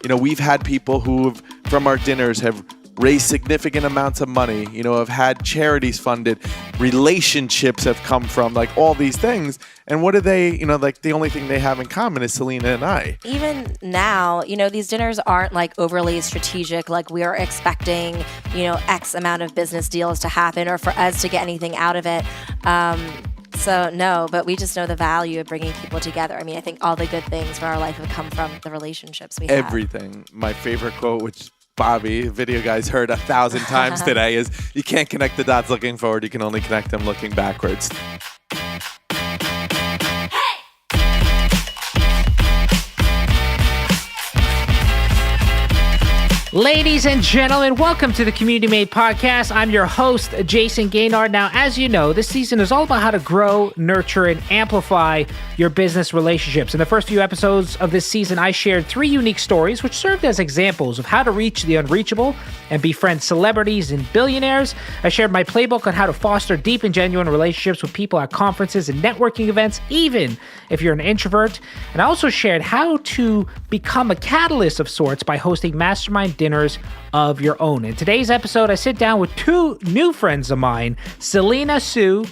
we've had people who from our dinners have raised significant amounts of money, have had charities funded, relationships have come from, like, all these things. And what do they, the only thing they have in common is Selena and I. Even now, these dinners aren't like overly strategic, like we are expecting, X amount of business deals to happen or for us to get anything out of it. So no, but we just know the value of bringing people together. I mean, I think all the good things for our life have come from the relationships we have. Everything. My favorite quote, which Bobby, video guys, heard 1,000 times today, is you can't connect the dots looking forward, you can only connect them looking backwards. Ladies and gentlemen, welcome to the Community Made Podcast. I'm your host, Jason Gaynard. Now, as you know, this season is all about how to grow, nurture, and amplify your business relationships. In the first few episodes of this season, I shared 3 unique stories which served as examples of how to reach the unreachable and befriend celebrities and billionaires. I shared my playbook on how to foster deep and genuine relationships with people at conferences and networking events, even if you're an introvert. And I also shared how to become a catalyst of sorts by hosting mastermind dinners of your own. In today's episode, I sit down with 2 new friends of mine, Selena Sue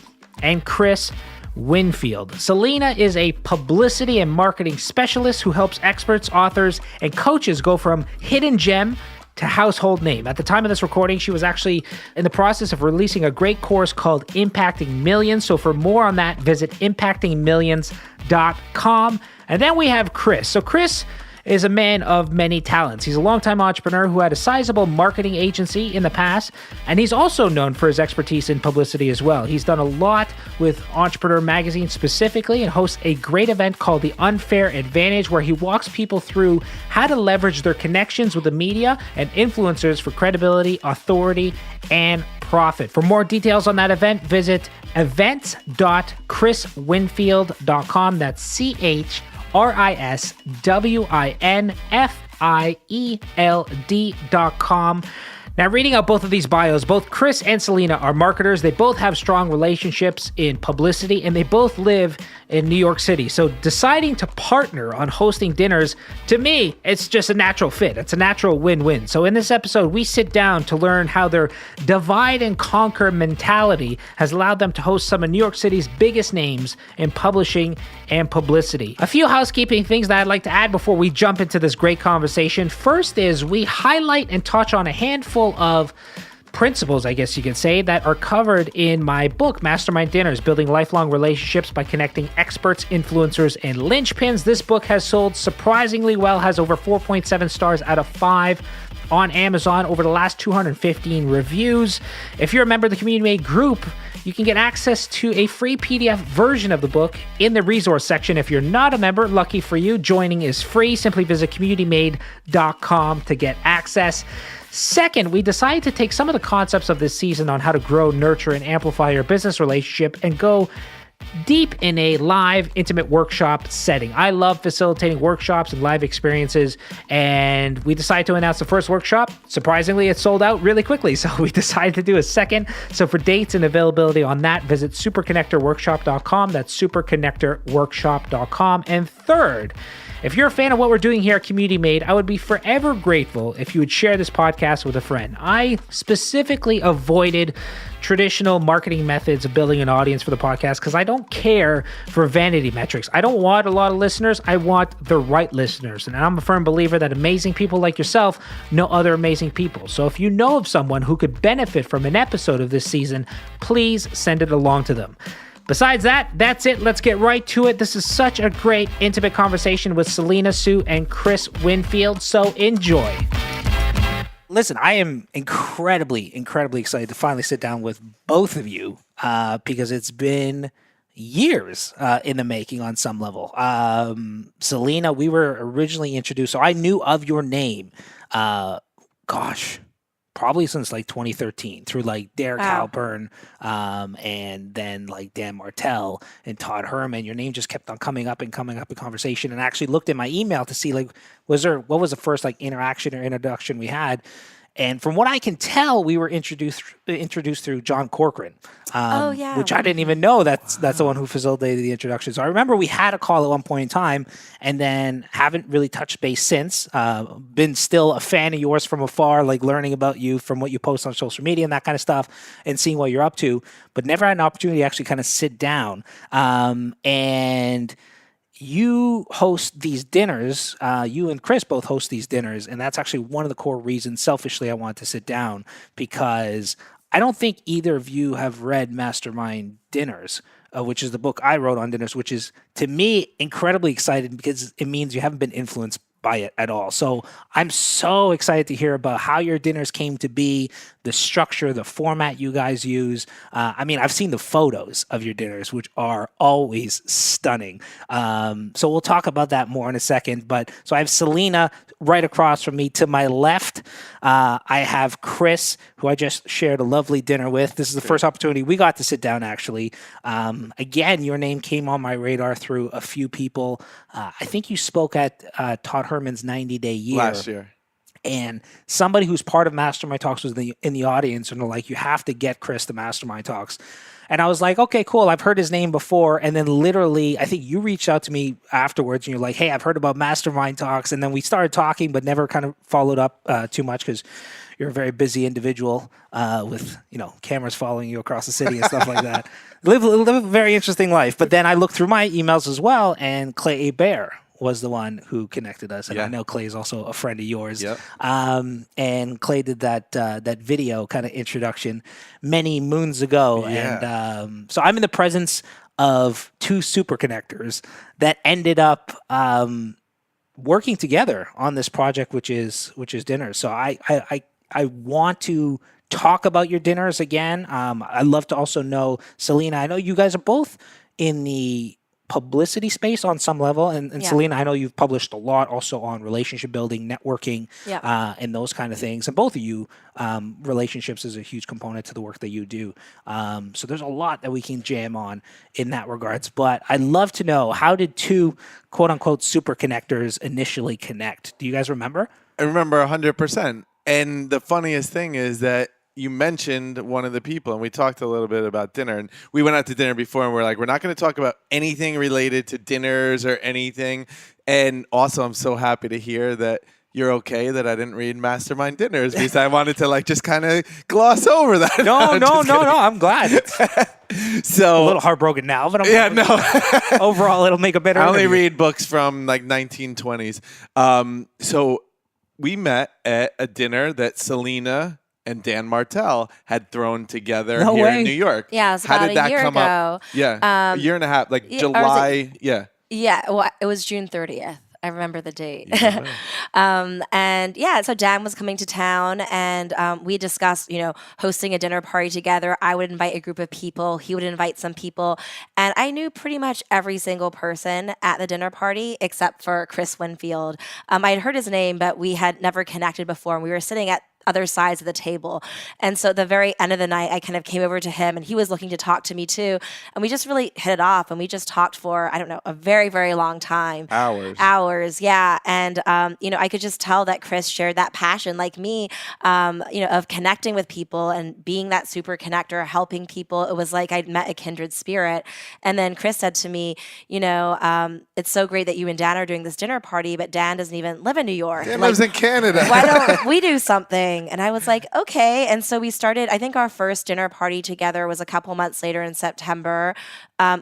and Chris Winfield. Selena is a publicity and marketing specialist who helps experts, authors, and coaches go from hidden gem to household name. At the time of this recording, she was actually in the process of releasing a great course called Impacting Millions. So for more on that, visit impactingmillions.com. And then we have Chris. So Chris is a man of many talents. He's a longtime entrepreneur who had a sizable marketing agency in the past, and he's also known for his expertise in publicity as well. He's done a lot with Entrepreneur Magazine specifically and hosts a great event called The Unfair Advantage, where he walks people through how to leverage their connections with the media and influencers for credibility, authority, and profit. For more details on that event, visit events.chriswinfield.com. That's CHRISWINFIELD.com. Now, reading out both of these bios, both Chris and Selena are marketers. They both have strong relationships in publicity, and they both live in New York City. So deciding to partner on hosting dinners, to me, it's just a natural fit. It's a natural win-win. So in this episode, we sit down to learn how their divide and conquer mentality has allowed them to host some of New York City's biggest names in publishing and publicity. A few housekeeping things that I'd like to add before we jump into this great conversation. First is we highlight and touch on a handful of principles, I guess you could say, that are covered in my book, Mastermind Dinners, Building Lifelong Relationships by Connecting Experts, Influencers, and Linchpins. This book has sold surprisingly well, has over 4.7 stars out of 5 on Amazon, over the last 215 reviews. If you're a member of the Community Made group, you can get access to a free PDF version of the book in the resource section. If you're not a member, lucky for you, joining is free. Simply visit communitymade.com to get access. Second, we decided to take some of the concepts of this season on how to grow, nurture, and amplify your business relationship and go deep in a live, intimate workshop setting. I love facilitating workshops and live experiences, and we decided to announce the first workshop. Surprisingly, it sold out really quickly, so we decided to do a second. So for dates and availability on that, visit superconnectorworkshop.com. That's superconnectorworkshop.com. And third, if you're a fan of what we're doing here at Community Made, I would be forever grateful if you would share this podcast with a friend. I specifically avoided traditional marketing methods of building an audience for the podcast because I don't care for vanity metrics. I don't want a lot of listeners. I want the right listeners. And I'm a firm believer that amazing people like yourself know other amazing people. So if you know of someone who could benefit from an episode of this season, please send it along to them. Besides that, that's it. Let's get right to it. This is such a great, intimate conversation with Selena Sue and Chris Winfield, so enjoy. Listen, I am incredibly excited to finally sit down with both of you because it's been years in the making on some level. Selena, we were originally introduced, so I knew of your name, probably since like 2013 through like Derek Halpern and then like Dan Martell and Todd Herman. Your name just kept on coming up in conversation, and I actually looked at my email to see like what was the first like interaction or introduction we had, And from what I can tell, we were introduced through John Corcoran, Oh, yeah. which I didn't even know that's the one who facilitated the introduction. So I remember we had a call at one point in time, and then haven't really touched base since. Been still a fan of yours from afar, like learning about you from what you post on social media and that kind of stuff, and seeing what you're up to, but never had an opportunity to actually kind of sit down. And you host these dinners. You and Chris both host these dinners, and that's actually one of the core reasons, selfishly, I wanted to sit down, because I don't think either of you have read Mastermind Dinners, which is the book I wrote on dinners, which is, to me, incredibly exciting because it means you haven't been influenced by it at all. So I'm so excited to hear about how your dinners came to be, the structure, the format you guys use. I mean, I've seen the photos of your dinners, which are always stunning. So we'll talk about that more in a second. But so I have Selena right across from me. To my left, I have Chris, who I just shared a lovely dinner with. This is the first opportunity we got to sit down, actually. Again, your name came on my radar through a few people. I think you spoke at Todd Herman's 90-day year. Last year. And somebody who's part of Mastermind Talks was in the audience, and they're like, you have to get Chris to Mastermind Talks. And I was like, okay, cool. I've heard his name before. And then literally, I think you reached out to me afterwards, and you're like, hey, I've heard about Mastermind Talks. And then we started talking, but never kind of followed up too much because you're a very busy individual with, cameras following you across the city and stuff like that. Live a very interesting life. But then I looked through my emails as well, and Clay Hebert was the one who connected us. And I know Clay is also a friend of yours. Yep. And Clay did that video kind of introduction many moons ago. Yeah. And so I'm in the presence of two super connectors that ended up working together on this project, which is dinners. So I want to talk about your dinners again. I'd love to also know, Selena, I know you guys are both in the publicity space on some level, and Selena, I know you've published a lot also on relationship building, networking, and those kind of things. And both of you, relationships is a huge component to the work that you do. So there's a lot that we can jam on in that regards. But I'd love to know, how did two quote unquote super connectors initially connect? Do you guys remember? I remember 100%. And the funniest thing is that you mentioned one of the people, and we talked a little bit about dinner. And we went out to dinner before, and we're like, we're not going to talk about anything related to dinners or anything. And also, I'm so happy to hear that you're okay that I didn't read Mastermind Dinners, because I wanted to just kind of gloss over that. No, I'm glad. So a little heartbroken now, but overall, it'll make a better. I only read books from 1920s. So we met at a dinner that Selena and Dan Martell had thrown together in New York. Yeah, it was about a year ago. Yeah, a year and a half, July. Yeah, well, it was June 30th. I remember the date. So Dan was coming to town, and we discussed, hosting a dinner party together. I would invite a group of people. He would invite some people. And I knew pretty much every single person at the dinner party except for Chris Winfield. I had heard his name, but we had never connected before. And we were sitting at other sides of the table. And so at the very end of the night, I kind of came over to him, and he was looking to talk to me too. And we just really hit it off, and we just talked for, a very, very long time. Hours, yeah. And, I could just tell that Chris shared that passion like me, of connecting with people and being that super connector, helping people. It was like I'd met a kindred spirit. And then Chris said to me, it's so great that you and Dan are doing this dinner party, but Dan doesn't even live in New York. Dan lives in Canada. Why don't we do something? And I was like, okay. And so we started, I think our first dinner party together was a couple months later in September.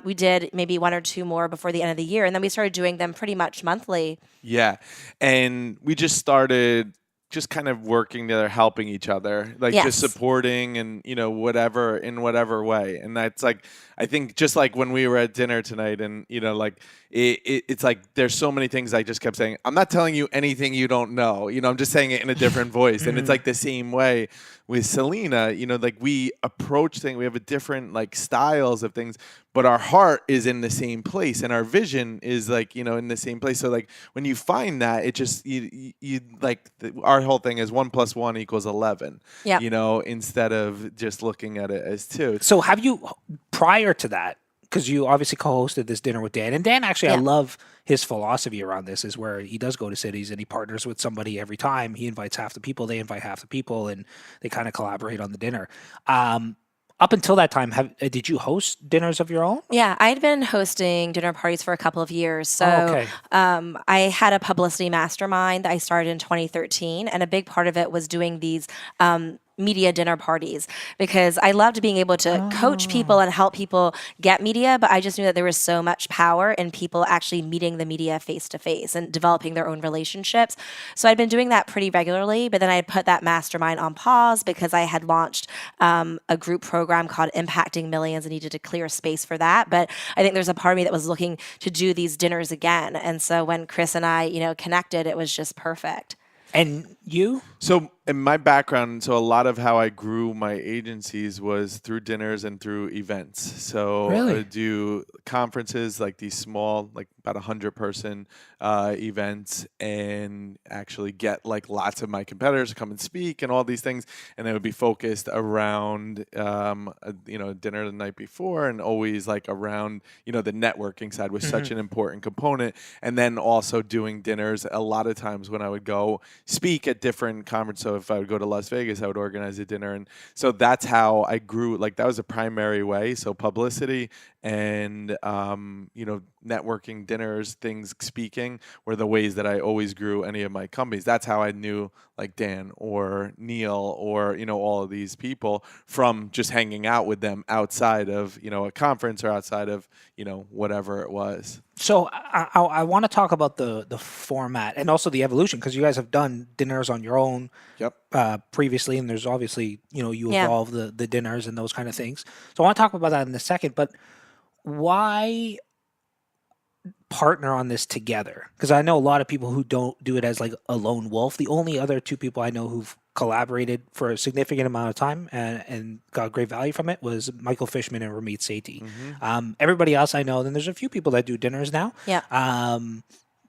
We did maybe one or two more before the end of the year. And then we started doing them pretty much monthly. Yeah. And we just started just kind of working together, helping each other, just supporting and, whatever, in whatever way. And that's I think just like when we were at dinner tonight, and, it's like there's so many things I just kept saying, I'm not telling you anything you don't know. I'm just saying it in a different voice. And it's the same way with Selena, we approach things, we have a different styles of things, but our heart is in the same place, and our vision is in the same place. So when you find that, it just, our whole thing is 1 + 1 = 11, instead of just looking at it as 2. So have you, prior to that, because you obviously co-hosted this dinner with Dan, and Dan actually, I love his philosophy around this, is where he does go to cities and he partners with somebody every time. He invites half the people, they invite half the people, and they kind of collaborate on the dinner. Up until that time, did you host dinners of your own? Yeah, I'd been hosting dinner parties for a couple of years. So okay. I had a publicity mastermind that I started in 2013, and a big part of it was doing these media dinner parties, because I loved being able to coach people and help people get media, but I just knew that there was so much power in people actually meeting the media face to face and developing their own relationships. So I'd been doing that pretty regularly, but then I had put that mastermind on pause because I had launched a group program called Impacting Millions and needed to clear space for that. But I think there's a part of me that was looking to do these dinners again. And so when Chris and I, connected, it was just perfect. And you? So in my background, so a lot of how I grew my agencies was through dinners and through events. So Really? I do conferences, like these small, like about 100-person events, and actually get like lots of my competitors to come and speak and all these things. And it would be focused around, dinner the night before, and always like around, the networking side was such an important component. And then also doing dinners a lot of times when I would go speak at different conferences. So if I would go to Las Vegas, I would organize a dinner. And so that's how I grew. Like that was a primary way. So publicity and, networking, dinners, things, speaking were the ways that I always grew any of my companies. That's how I knew like Dan or Neil or, all of these people from just hanging out with them outside of, a conference or outside of, whatever it was. So I want to talk about the format and also the evolution, because you guys have done dinners on your own previously, and there's obviously, you evolve the dinners and those kind of things. So I want to talk about that in a second, but why partner on this together? Because I know a lot of people who don't do it as like a lone wolf. The only other two people I know who've collaborated for a significant amount of time and got great value from it was Michael Fishman and Ramit Sethi. Everybody else I know, then there's a few people that do dinners now.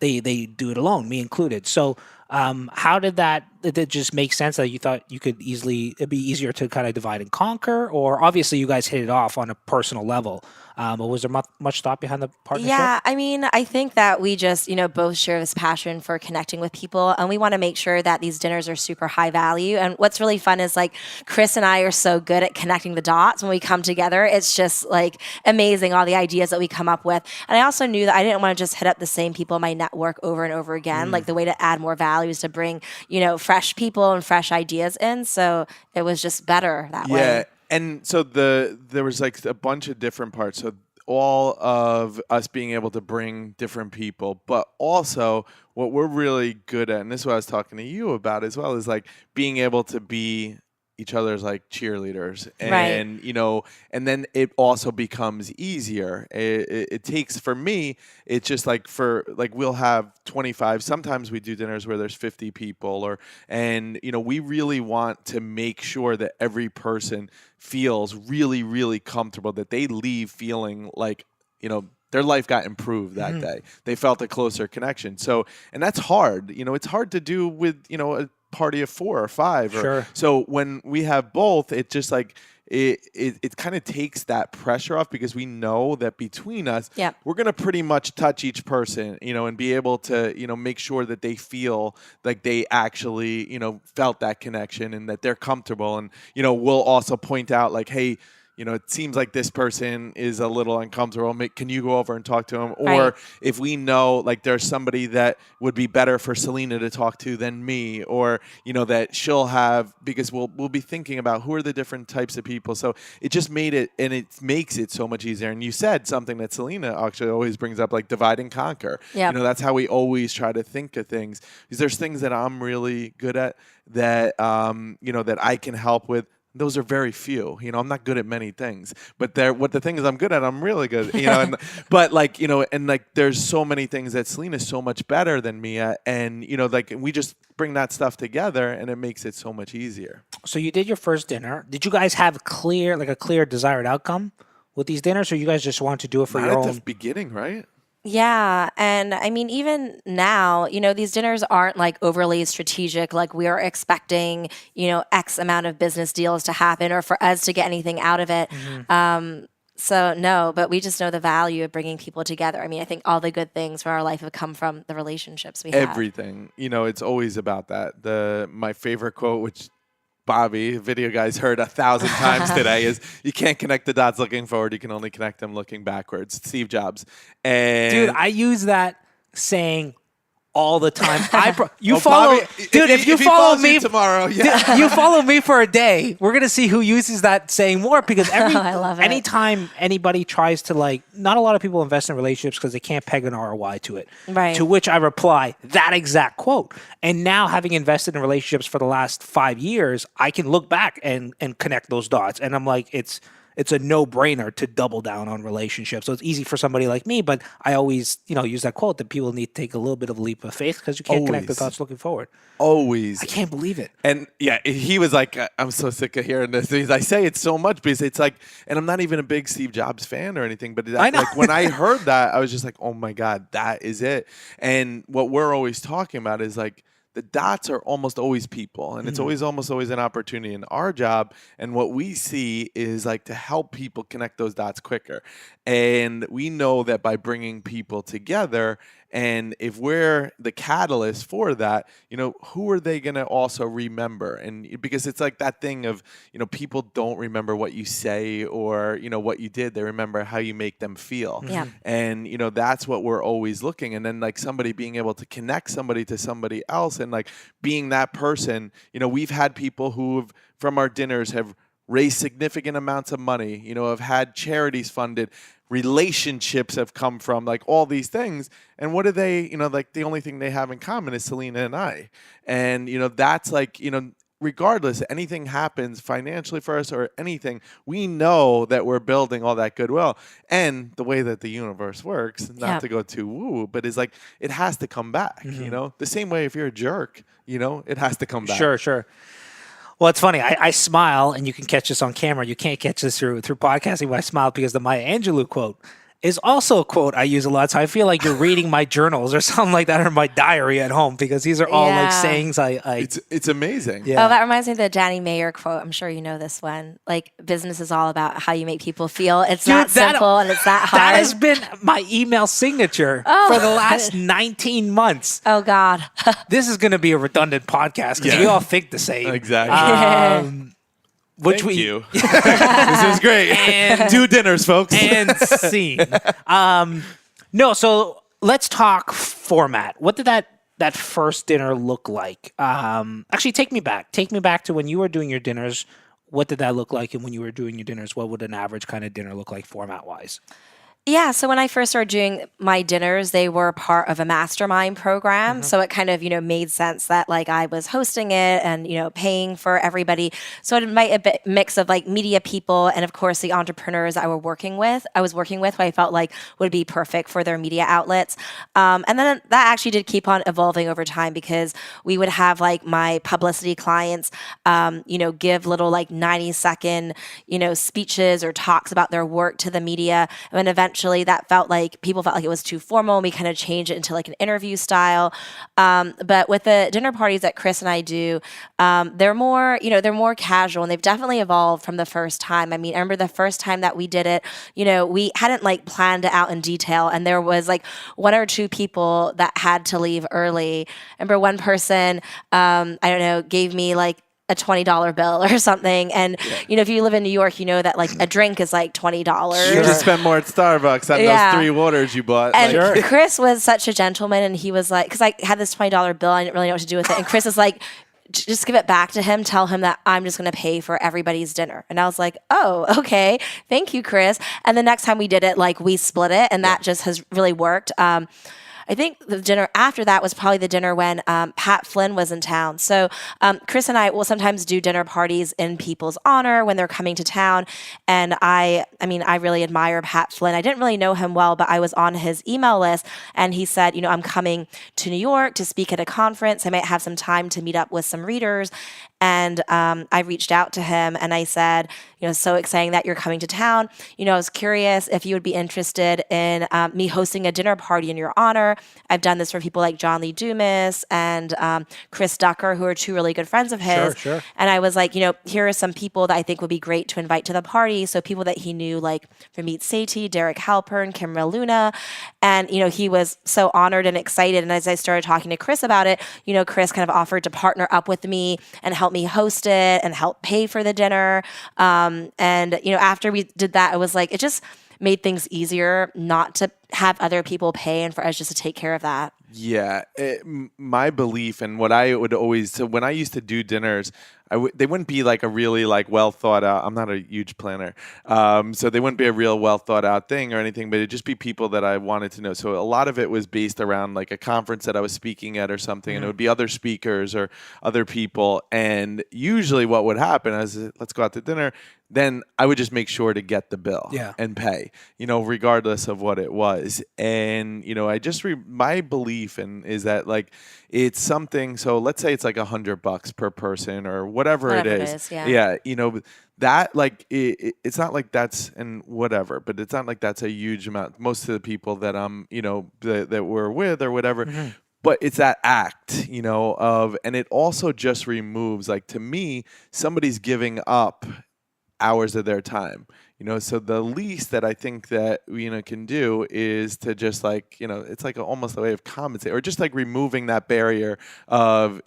They do it alone, me included. So how did it just make sense that you thought you could it'd be easier to kind of divide and conquer? Or obviously you guys hit it off on a personal level. But was there much thought behind the partnership? Yeah, I mean, I think that we just, both share this passion for connecting with people, and we want to make sure that these dinners are super high value. And what's really fun is like Chris and I are so good at connecting the dots when we come together. It's just like amazing, all the ideas that we come up with. And I also knew that I didn't want to just hit up the same people in my network over and over again. Like the way to add more value is to bring, fresh people and fresh ideas in. So it was just better that way. Yeah. And so there was like a bunch of different parts. So all of us being able to bring different people, but also what we're really good at, and this is what I was talking to you about as well, is like being able to be each other's like cheerleaders, and and then it also becomes easier. It takes, for me, it's just like we'll have 25, sometimes we do dinners where there's 50 people, and we really want to make sure that every person feels really, really comfortable, that they leave feeling like their life got improved that day. They felt a closer connection. So, and that's hard. It's hard to do with a party of 4 or 5. Sure. So when we have both, it just like it kind of takes that pressure off, because we know that between us, we're going to pretty much touch each person, and be able to, make sure that they feel like they actually, felt that connection and that they're comfortable. And, we'll also point out like, hey, it seems like this person is a little uncomfortable. Can you go over and talk to him? Or if we know like there's somebody that would be better for Selena to talk to than me, or, that she'll have, because we'll be thinking about who are the different types of people. So it just made it, and it makes it so much easier. And you said something that Selena actually always brings up, like divide and conquer. That's how we always try to think of things, because there's things that I'm really good at that, that I can help with. Those are very few. I'm not good at many things, but the things I'm good at, I'm really good. But like, and like, there's so many things that Selena's so much better than me at, and like we just bring that stuff together, and it makes it so much easier. So you did your first dinner. Did you guys have a clear desired outcome with these dinners, or you guys just wanted to do it for your own? At the beginning, right? Yeah. And I mean, even now, these dinners aren't like overly strategic. Like we are expecting, X amount of business deals to happen or for us to get anything out of it. So no, but we just know the value of bringing people together. I mean, I think all the good things for our life have come from the relationships we have. Everything. It's always about that. My favorite quote, which Bobby, video guys, heard 1,000 times today, is you can't connect the dots looking forward. You can only connect them looking backwards. Steve Jobs. And Dude, I use that saying all the time. You Oh, follow, Bobby, dude. If you he follow follows me you tomorrow, yeah. you follow me for a day, we're gonna see who uses that saying more. Because I love it. anytime anybody tries to not a lot of people invest in relationships because they can't peg an ROI to it. Right. To which I reply that exact quote. And now, having invested in relationships for the last 5 years, I can look back and connect those dots. And I'm like, it's a no-brainer to double down on relationships. So it's easy for somebody like me, but I always, use that quote that people need to take a little bit of a leap of faith because you can't connect the Always. dots looking forward. Always. I can't believe it. And yeah, he was like, I'm so sick of hearing this. I say it so much because it's like, and I'm not even a big Steve Jobs fan or anything, but I know. like when I heard that, I was just like, oh my God, that is it. And what we're always talking about is like, the dots are almost always people, and it's almost always an opportunity in our job. And what we see is like to help people connect those dots quicker. And we know that by bringing people together, and if we're the catalyst for that, who are they going to also remember? And because it's like that thing of, people don't remember what you say or, what you did. They remember how you make them feel. Yeah. And, that's what we're always looking. And then like somebody being able to connect somebody to somebody else and like being that person, we've had people who from our dinners have raised significant amounts of money, have had charities funded, relationships have come from, like all these things. And what do they, like the only thing they have in common is Selena and I. And, that's like, regardless, anything happens financially for us or anything, we know that we're building all that goodwill. And the way that the universe works, not to go too woo, but is like, it has to come back, the same way if you're a jerk, it has to come back. Sure. Well, it's funny. I smile, and you can catch this on camera. You can't catch this through podcasting, but I smile because the Maya Angelou quote is also a quote I use a lot. So I feel like you're reading my journals or something like that, or my diary at home, because these are all like sayings It's amazing. Yeah. Oh, that reminds me of the Danny Mayer quote. I'm sure you know this one. Like, business is all about how you make people feel. It's not simple and it's that hard. That has been my email signature for the last 19 months. Oh, God. This is going to be a redundant podcast because we all think the same. Exactly. Thank you. This is great. And 2 dinners, folks. And scene. No, so let's talk format. What did that first dinner look like? Actually, take me back. Take me back to when you were doing your dinners. What did that look like? And when you were doing your dinners, what would an average kind of dinner look like format-wise? Yeah, so when I first started doing my dinners, they were part of a mastermind program. So it kind of, made sense that like I was hosting it and, paying for everybody. So it might a mix of like media people and of course the entrepreneurs I was working with, who I felt like would be perfect for their media outlets. And then that actually did keep on evolving over time because we would have like my publicity clients, give little like 90-second, speeches or talks about their work to the media. And then eventually that people felt like it was too formal. And we kind of changed it into like an interview style. But with the dinner parties that Chris and I do, they're more casual, and they've definitely evolved from the first time. I mean, I remember the first time that we did it, we hadn't like planned it out in detail, and there was like 1 or 2 people that had to leave early. I remember one person, gave me like a $20 bill or something. And, if you live in New York, you know that like a drink is like $20. You just spent more at Starbucks on those 3 waters you bought. And Chris was such a gentleman, and he was like, because I had this $20 bill, I didn't really know what to do with it. And Chris was like, just give it back to him. Tell him that I'm just going to pay for everybody's dinner. And I was like, oh, okay. Thank you, Chris. And the next time we did it, like we split it, and that just has really worked. I think the dinner after that was probably the dinner when Pat Flynn was in town. So Chris and I will sometimes do dinner parties in people's honor when they're coming to town. And I really admire Pat Flynn. I didn't really know him well, but I was on his email list, and he said, I'm coming to New York to speak at a conference. I might have some time to meet up with some readers. And I reached out to him and I said, so exciting that you're coming to town. I was curious if you would be interested in me hosting a dinner party in your honor. dinner. I've done this for people like John Lee Dumas and Chris Ducker, who are two really good friends of his. Sure. And I was like, here are some people that I think would be great to invite to the party. So people that he knew, like Ramit Sethi, Derek Halpern, Kim Luna. And, he was so honored and excited. And as I started talking to Chris about it, Chris kind of offered to partner up with me and help me host it and help pay for the dinner. After we did that, it was like, it just made things easier not to have other people pay and for us just to take care of that. Yeah, my belief and what I would always, so when I used to do dinners, they wouldn't be like a really like well thought out. I'm not a huge planner, so they wouldn't be a real well thought out thing or anything. But it'd just be people that I wanted to know. So a lot of it was based around like a conference that I was speaking at or something, and it would be other speakers or other people. And usually, what would happen is, let's go out to dinner. Then I would just make sure to get the bill and pay, regardless of what it was. And, I just, my belief is that like, it's something, so let's say it's like $100 per person or whatever it is. Yeah. That like, it's not like that's, and whatever, but it's not like that's a huge amount. Most of the people that I'm, that we're with or whatever, but it's that act, and it also just removes, like, to me, somebody's giving up hours of their time, so the least that I think that can do is to just like, it's like almost a way of compensate or just like removing that barrier of,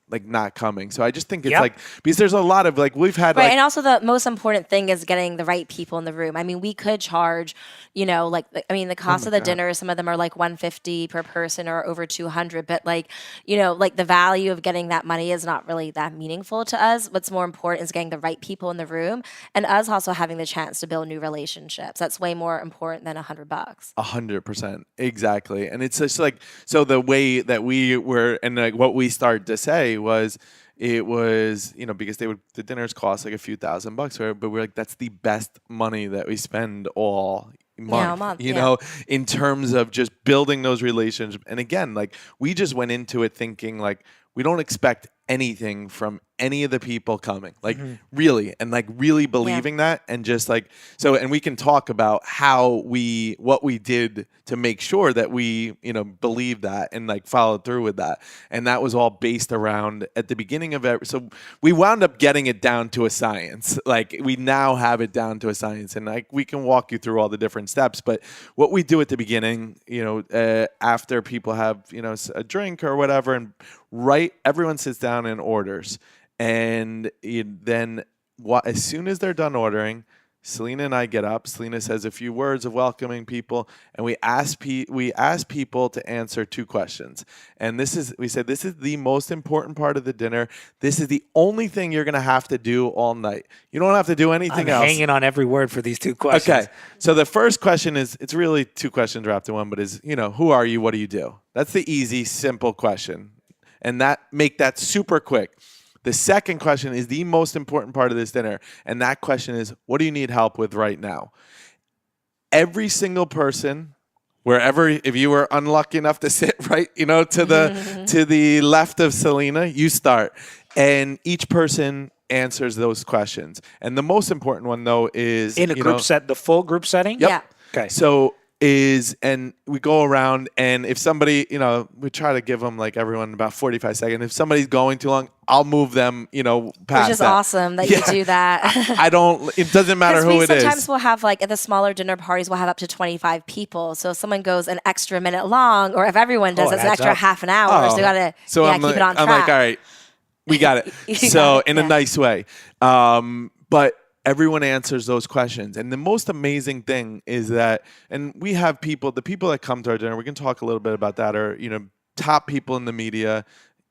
like not coming. So I just think it's like, because there's a lot of like, we've had and also the most important thing is getting the right people in the room. I mean, we could charge, the cost of the dinner, some of them are like $150 per person or over $200, but like, like the value of getting that money is not really that meaningful to us. What's more important is getting the right people in the room and us also having the chance to build new relationships. That's way more important than $100. 100%. Exactly. And it's just like, so the way that we were, and like what we started to say was, it was, because the dinners cost like a few $1,000, but we're like, that's the best money that we spend all month, in terms of just building those relationships. And again, like we just went into it thinking like, we don't expect anything from any of the people coming, like really, and like really believing that, and just like, so, and we can talk about what we did to make sure that we, believe that and like followed through with that. And that was all based around at the beginning of so we wound up getting it down to a science. Like we now have it down to a science, and like we can walk you through all the different steps, but what we do at the beginning, after people have, a drink or whatever, and everyone sits down and orders. And then as soon as they're done ordering, Selena and I get up. Selena says a few words of welcoming people, and we ask people to answer 2 questions. And we said this is the most important part of the dinner. This is the only thing you're going to have to do all night. You don't have to do anything else. I'm hanging on every word for these 2 questions. Okay. So the first question is, it's really 2 questions wrapped in one, but is, who are you? What do you do? That's the easy, simple question. And make that super quick. The second question is the most important part of this dinner. And that question is, what do you need help with right now? Every single person, wherever, if you were unlucky enough to sit right, to the left of Selena, you start. And each person answers those questions. And the most important one, though, is in a group set, the full group setting? Yep. Yeah. Okay. So and we go around, and if somebody, we try to give them like everyone about 45 seconds. If somebody's going too long, I'll move them, past Which is that. awesome that you do that. It doesn't matter who it is. Sometimes we'll have like at the smaller dinner parties, we'll have up to 25 people. So if someone goes an extra minute long, or if everyone does, it's an extra half an hour. So you got to keep it on track. I'm like, all right, we got it. So in a nice way. But everyone answers those questions. And the most amazing thing is that, and we have the people that come to our dinner, we can talk a little bit about that, are, top people in the media,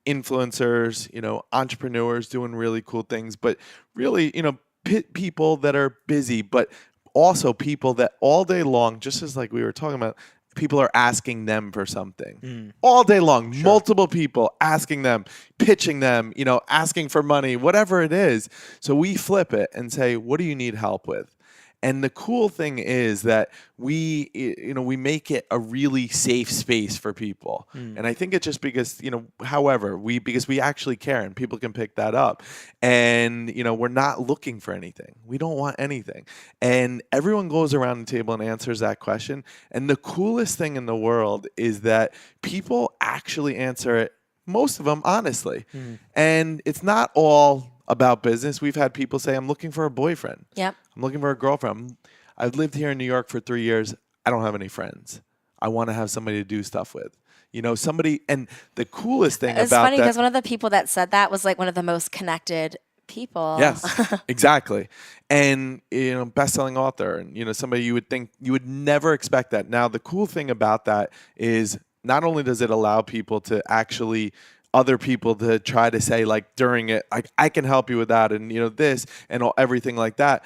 influencers, entrepreneurs doing really cool things, but really, people that are busy, but also people that all day long, just as like we were talking about, people are asking them for something all day long. Sure. Multiple people asking them, pitching them, asking for money, whatever it is. So we flip it and say, what do you need help with? And the cool thing is that we make it a really safe space for people. And I think it's just because, however, because we actually care and people can pick that up. And, we're not looking for anything. We don't want anything. And everyone goes around the table and answers that question. And the coolest thing in the world is that people actually answer it, most of them, honestly. And it's not all about business. We've had people say, I'm looking for a boyfriend. Yep. I'm looking for a girlfriend. I've lived here in New York for 3 years. I don't have any friends. I want to have somebody to do stuff with. Somebody, and the coolest thing It's about funny that. because one of the people that said that was like one of the most connected people. Yes, exactly. And, best-selling author and, somebody you would think you would never expect that. Now, the cool thing about that is not only does it allow people to actually other people to try to say like during it, like I can help you with that and this and everything like that.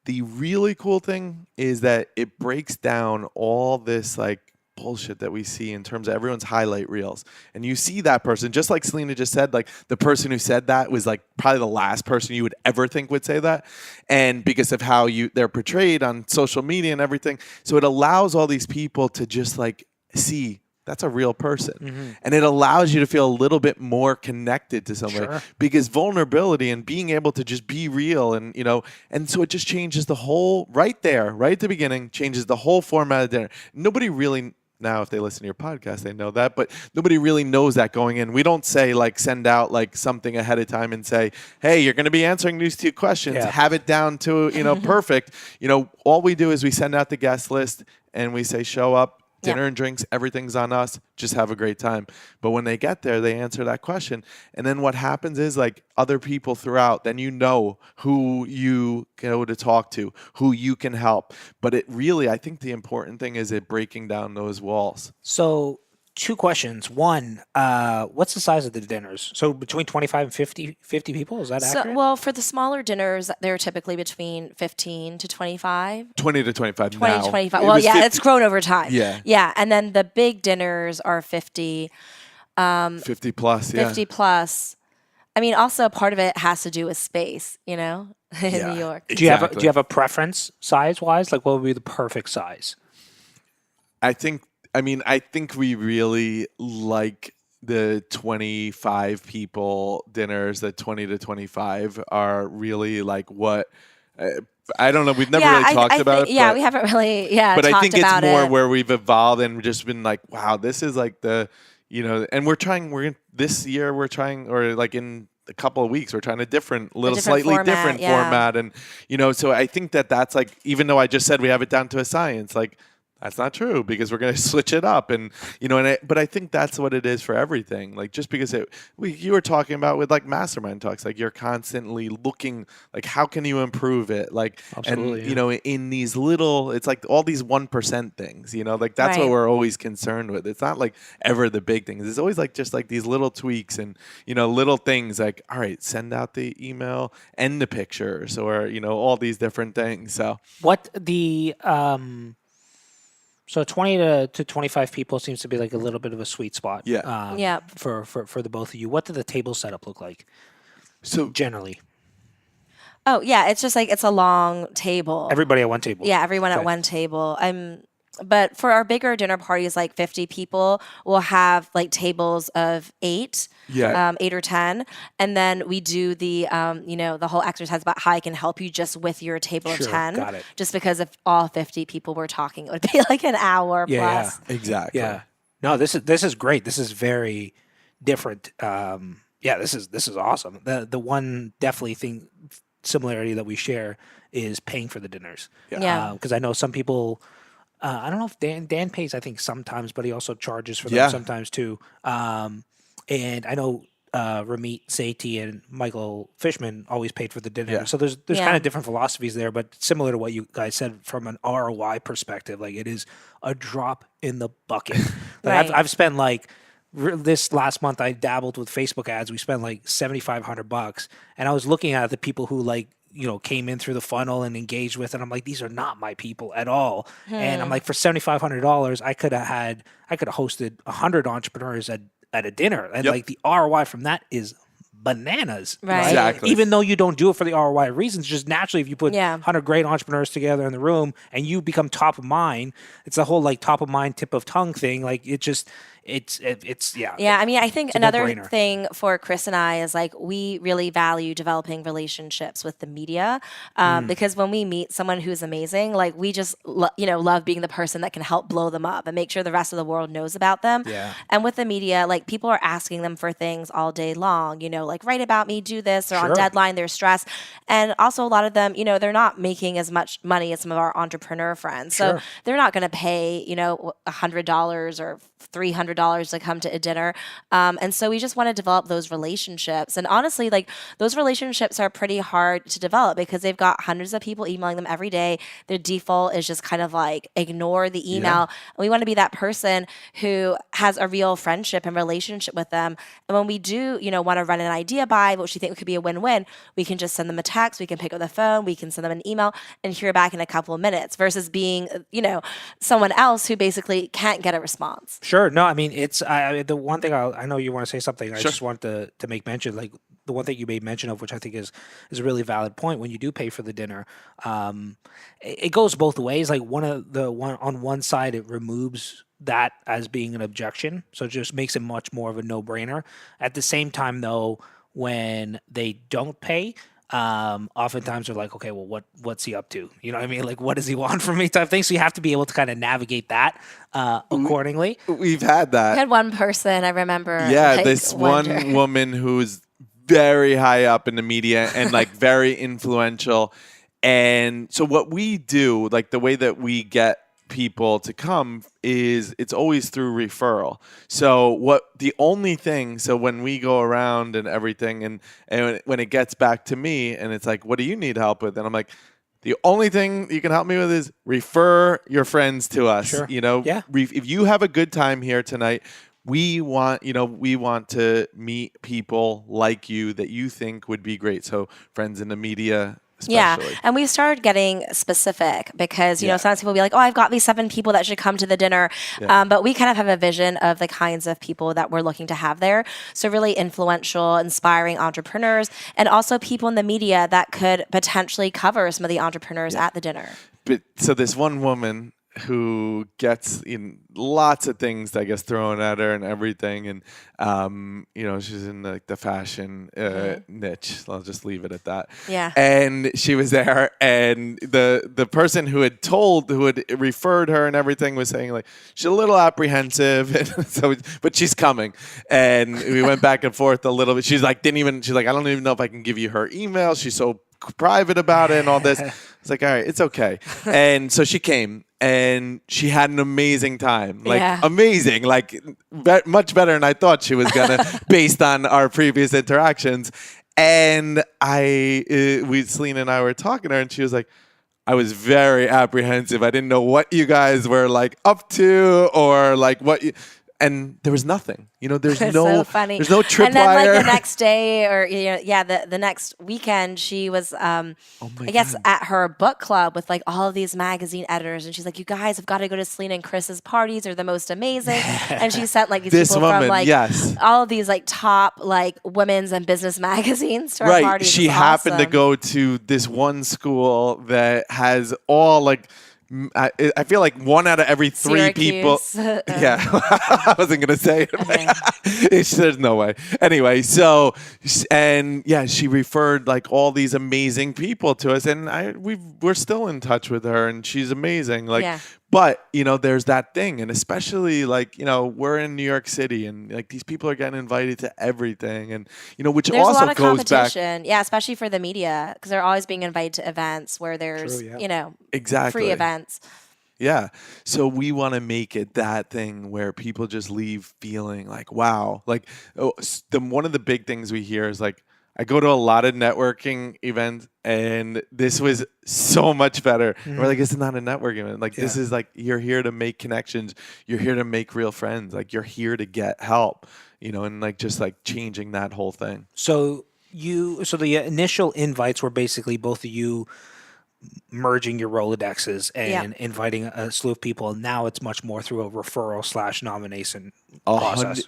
The really cool thing is that it breaks down all this like bullshit that we see in terms of everyone's highlight reels. And you see that person, just like Selena just said, like the person who said that was like probably the last person you would ever think would say that. And because of how they're portrayed on social media and everything. So it allows all these people to just like see that's a real person. And it allows you to feel a little bit more connected to somebody because vulnerability and being able to just be real and, and so it just changes the whole right there, right at the beginning, changes the whole format of dinner. Nobody really, now if they listen to your podcast, they know that, but nobody really knows that going in. We don't say like, send out like something ahead of time and say, hey, you're going to be answering these 2 questions, have it down to, perfect. All we do is we send out the guest list and we say, show up. Dinner and drinks, everything's on us. Just have a great time. But when they get there, they answer that question. And then what happens is like other people throughout, then who you go to talk to, who you can help. But it really, I think the important thing is it breaking down those walls. So 2 questions. One, what's the size of the dinners? So between 25 and 50 people? Is that accurate? Well, for the smaller dinners, they're typically between 15 to 25. 20 to 25 20 now. to 25. Well, yeah, 50. it's grown over time. Yeah. Yeah. And then the big dinners are 50. 50 plus, yeah. 50 plus. I mean, also part of it has to do with space, in New York. Do you have a preference size-wise? Like what would be the perfect size? I think we really like the 25 people dinners. The 20 to 25 are really like what I don't know. We've never really talked about it. Yeah, we haven't really. But I think it's more it. where we've evolved and just been like, wow, this is like the, and this year we're trying, or like in a couple of weeks, we're trying slightly different format. And, so I think that's like, even though I just said we have it down to a science, like, that's not true because we're going to switch it up. And, but I think that's what it is for everything. Like, just because you were talking about with like mastermind talks, like you're constantly looking, like, how can you improve it? Like, absolutely, and, in these little, it's like all these 1% things, like that's what we're always concerned with. It's not like ever the big things. It's always like, just like these little tweaks and, little things like, all right, send out the email and the pictures or, all these different things. So So 20 to 25 people seems to be like a little bit of a sweet spot. Yeah. For the both of you. What did the table setup look like? So generally. Oh yeah, it's just like it's a long table. Everybody at one table. Yeah, everyone at one table. But for our bigger dinner parties, like 50 people, we'll have like tables of 8, 8 or 10, and then we do the the whole exercise about how I can help you just with your table of 10. Got it. Just because if all 50 people were talking, it would be like an hour plus. Yeah, exactly. Yeah. No, this is great. This is very different. This is awesome. The one definitely similarity that we share is paying for the dinners. Yeah. Because I know some people. I don't know if Dan pays, I think, sometimes, but he also charges for them sometimes too. And I know Ramit Sethi and Michael Fishman always paid for the dinner. Yeah. So there's kind of different philosophies there, but similar to what you guys said from an ROI perspective, like it is a drop in the bucket. Like Right. I've spent like this last month, I dabbled with Facebook ads. We spent like $7,500, and I was looking at the people who came in through the funnel and engaged with it. I'm like, these are not my people at all. And I'm like, for $7,500, I could have hosted 100 entrepreneurs at a dinner. And like the ROI from that is bananas. Right. Exactly. Even though you don't do it for the ROI reasons, just naturally, if you put Yeah. 100 great entrepreneurs together in the room and you become top of mind, it's a whole like top of mind, tip of tongue thing. Like it just, it's yeah. Yeah, I mean, I think It's a another no-brainer. thing for Chris and I is like we really value developing relationships with the media because when we meet someone who's amazing, like we just love being the person that can help blow them up and make sure the rest of the world knows about them. Yeah. And with the media, like people are asking them for things all day long. Like write about me, do this. They're on Sure. deadline. They're stressed, and also a lot of them, they're not making as much money as some of our entrepreneur friends, so Sure. they're not going to pay $100 or $300 to come to a dinner. And so we just want to develop those relationships. And honestly, like those relationships are pretty hard to develop because they've got hundreds of people emailing them every day. Their default is just kind of like ignore the email. And we want to be that person who has a real friendship and relationship with them. And when we do, want to run an idea by, which we think could be a win-win, we can just send them a text, we can pick up the phone, we can send them an email and hear back in a couple of minutes versus being, someone else who basically can't get a response. Sure. No, I mean, it's the one thing I know you want to say something. I just want to make mention, like the one thing you made mention of, which I think is a really valid point. When you do pay for the dinner, it goes both ways. Like on one side, it removes that as being an objection, so it just makes it much more of a no-brainer. At the same time, though, when they don't pay, oftentimes they're like, okay, well, what's he up to? You know what I mean? Like, what does he want from me type thing? So you have to be able to kind of navigate that accordingly. We've had that. I had one person I remember. Yeah, like, this wonder. one woman who's very high up in the media and like very influential. And so what we do, like the way that we get people to come is it's always through referral. So when we go around and everything and when it gets back to me and it's like, what do you need help with? And I'm like, the only thing you can help me with is refer your friends to us. Sure. Yeah. If you have a good time here tonight, we want to meet people like you that you think would be great. So friends in the media, especially. Yeah, and we started getting specific because, sometimes people will be like, oh, I've got these 7 people that should come to the dinner. Yeah. But we kind of have a vision of the kinds of people that we're looking to have there. So really influential, inspiring entrepreneurs, and also people in the media that could potentially cover some of the entrepreneurs at the dinner. But so this one woman who gets lots of things, I guess, thrown at her and everything, and she's in like the fashion niche. I'll just leave it at that. Yeah. And she was there, and the person who had referred her and everything was saying like she's a little apprehensive, and but she's coming. And we went back and forth a little bit. She's like, I don't even know if I can give you her email. She's so private about it and all this. It's like, all right, it's okay. And so she came and she had an amazing time, amazing, like much better than I thought she was gonna, based on our previous interactions. And Selena and I were talking to her, and she was like, I was very apprehensive. I didn't know what you guys were like up to, or like and there was nothing. There's It's no so funny. There's no tripwire. And then like the next day or the next weekend, she was I guess at her book club with like all of these magazine editors, and she's like, you guys have got to go to Selena and Chris's parties. They're the most amazing. And she sent like these people from like all of these like top like women's and business magazines to our parties. She happened to go to this one school that has all like, I feel like 1 out of every 3 people. Yeah, I wasn't gonna say it. There's no way. Anyway, she referred like all these amazing people to us, and we're still in touch with her, and she's amazing. But there's that thing, and especially like we're in New York City, and like these people are getting invited to everything, and which there's also a lot of goes back. Yeah, especially for the media, because they're always being invited to events where there's exactly free events. Yeah. So we want to make it that thing where people just leave feeling like, wow. Like one of the big things we hear is like, I go to a lot of networking events, and this was so much better. We're like, it's not a networking event. Like, this is like, you're here to make connections. You're here to make real friends. Like, you're here to get help, and like, just like changing that whole thing. So the initial invites were basically both of you merging your Rolodexes and inviting a slew of people. Now it's much more through a referral / nomination process.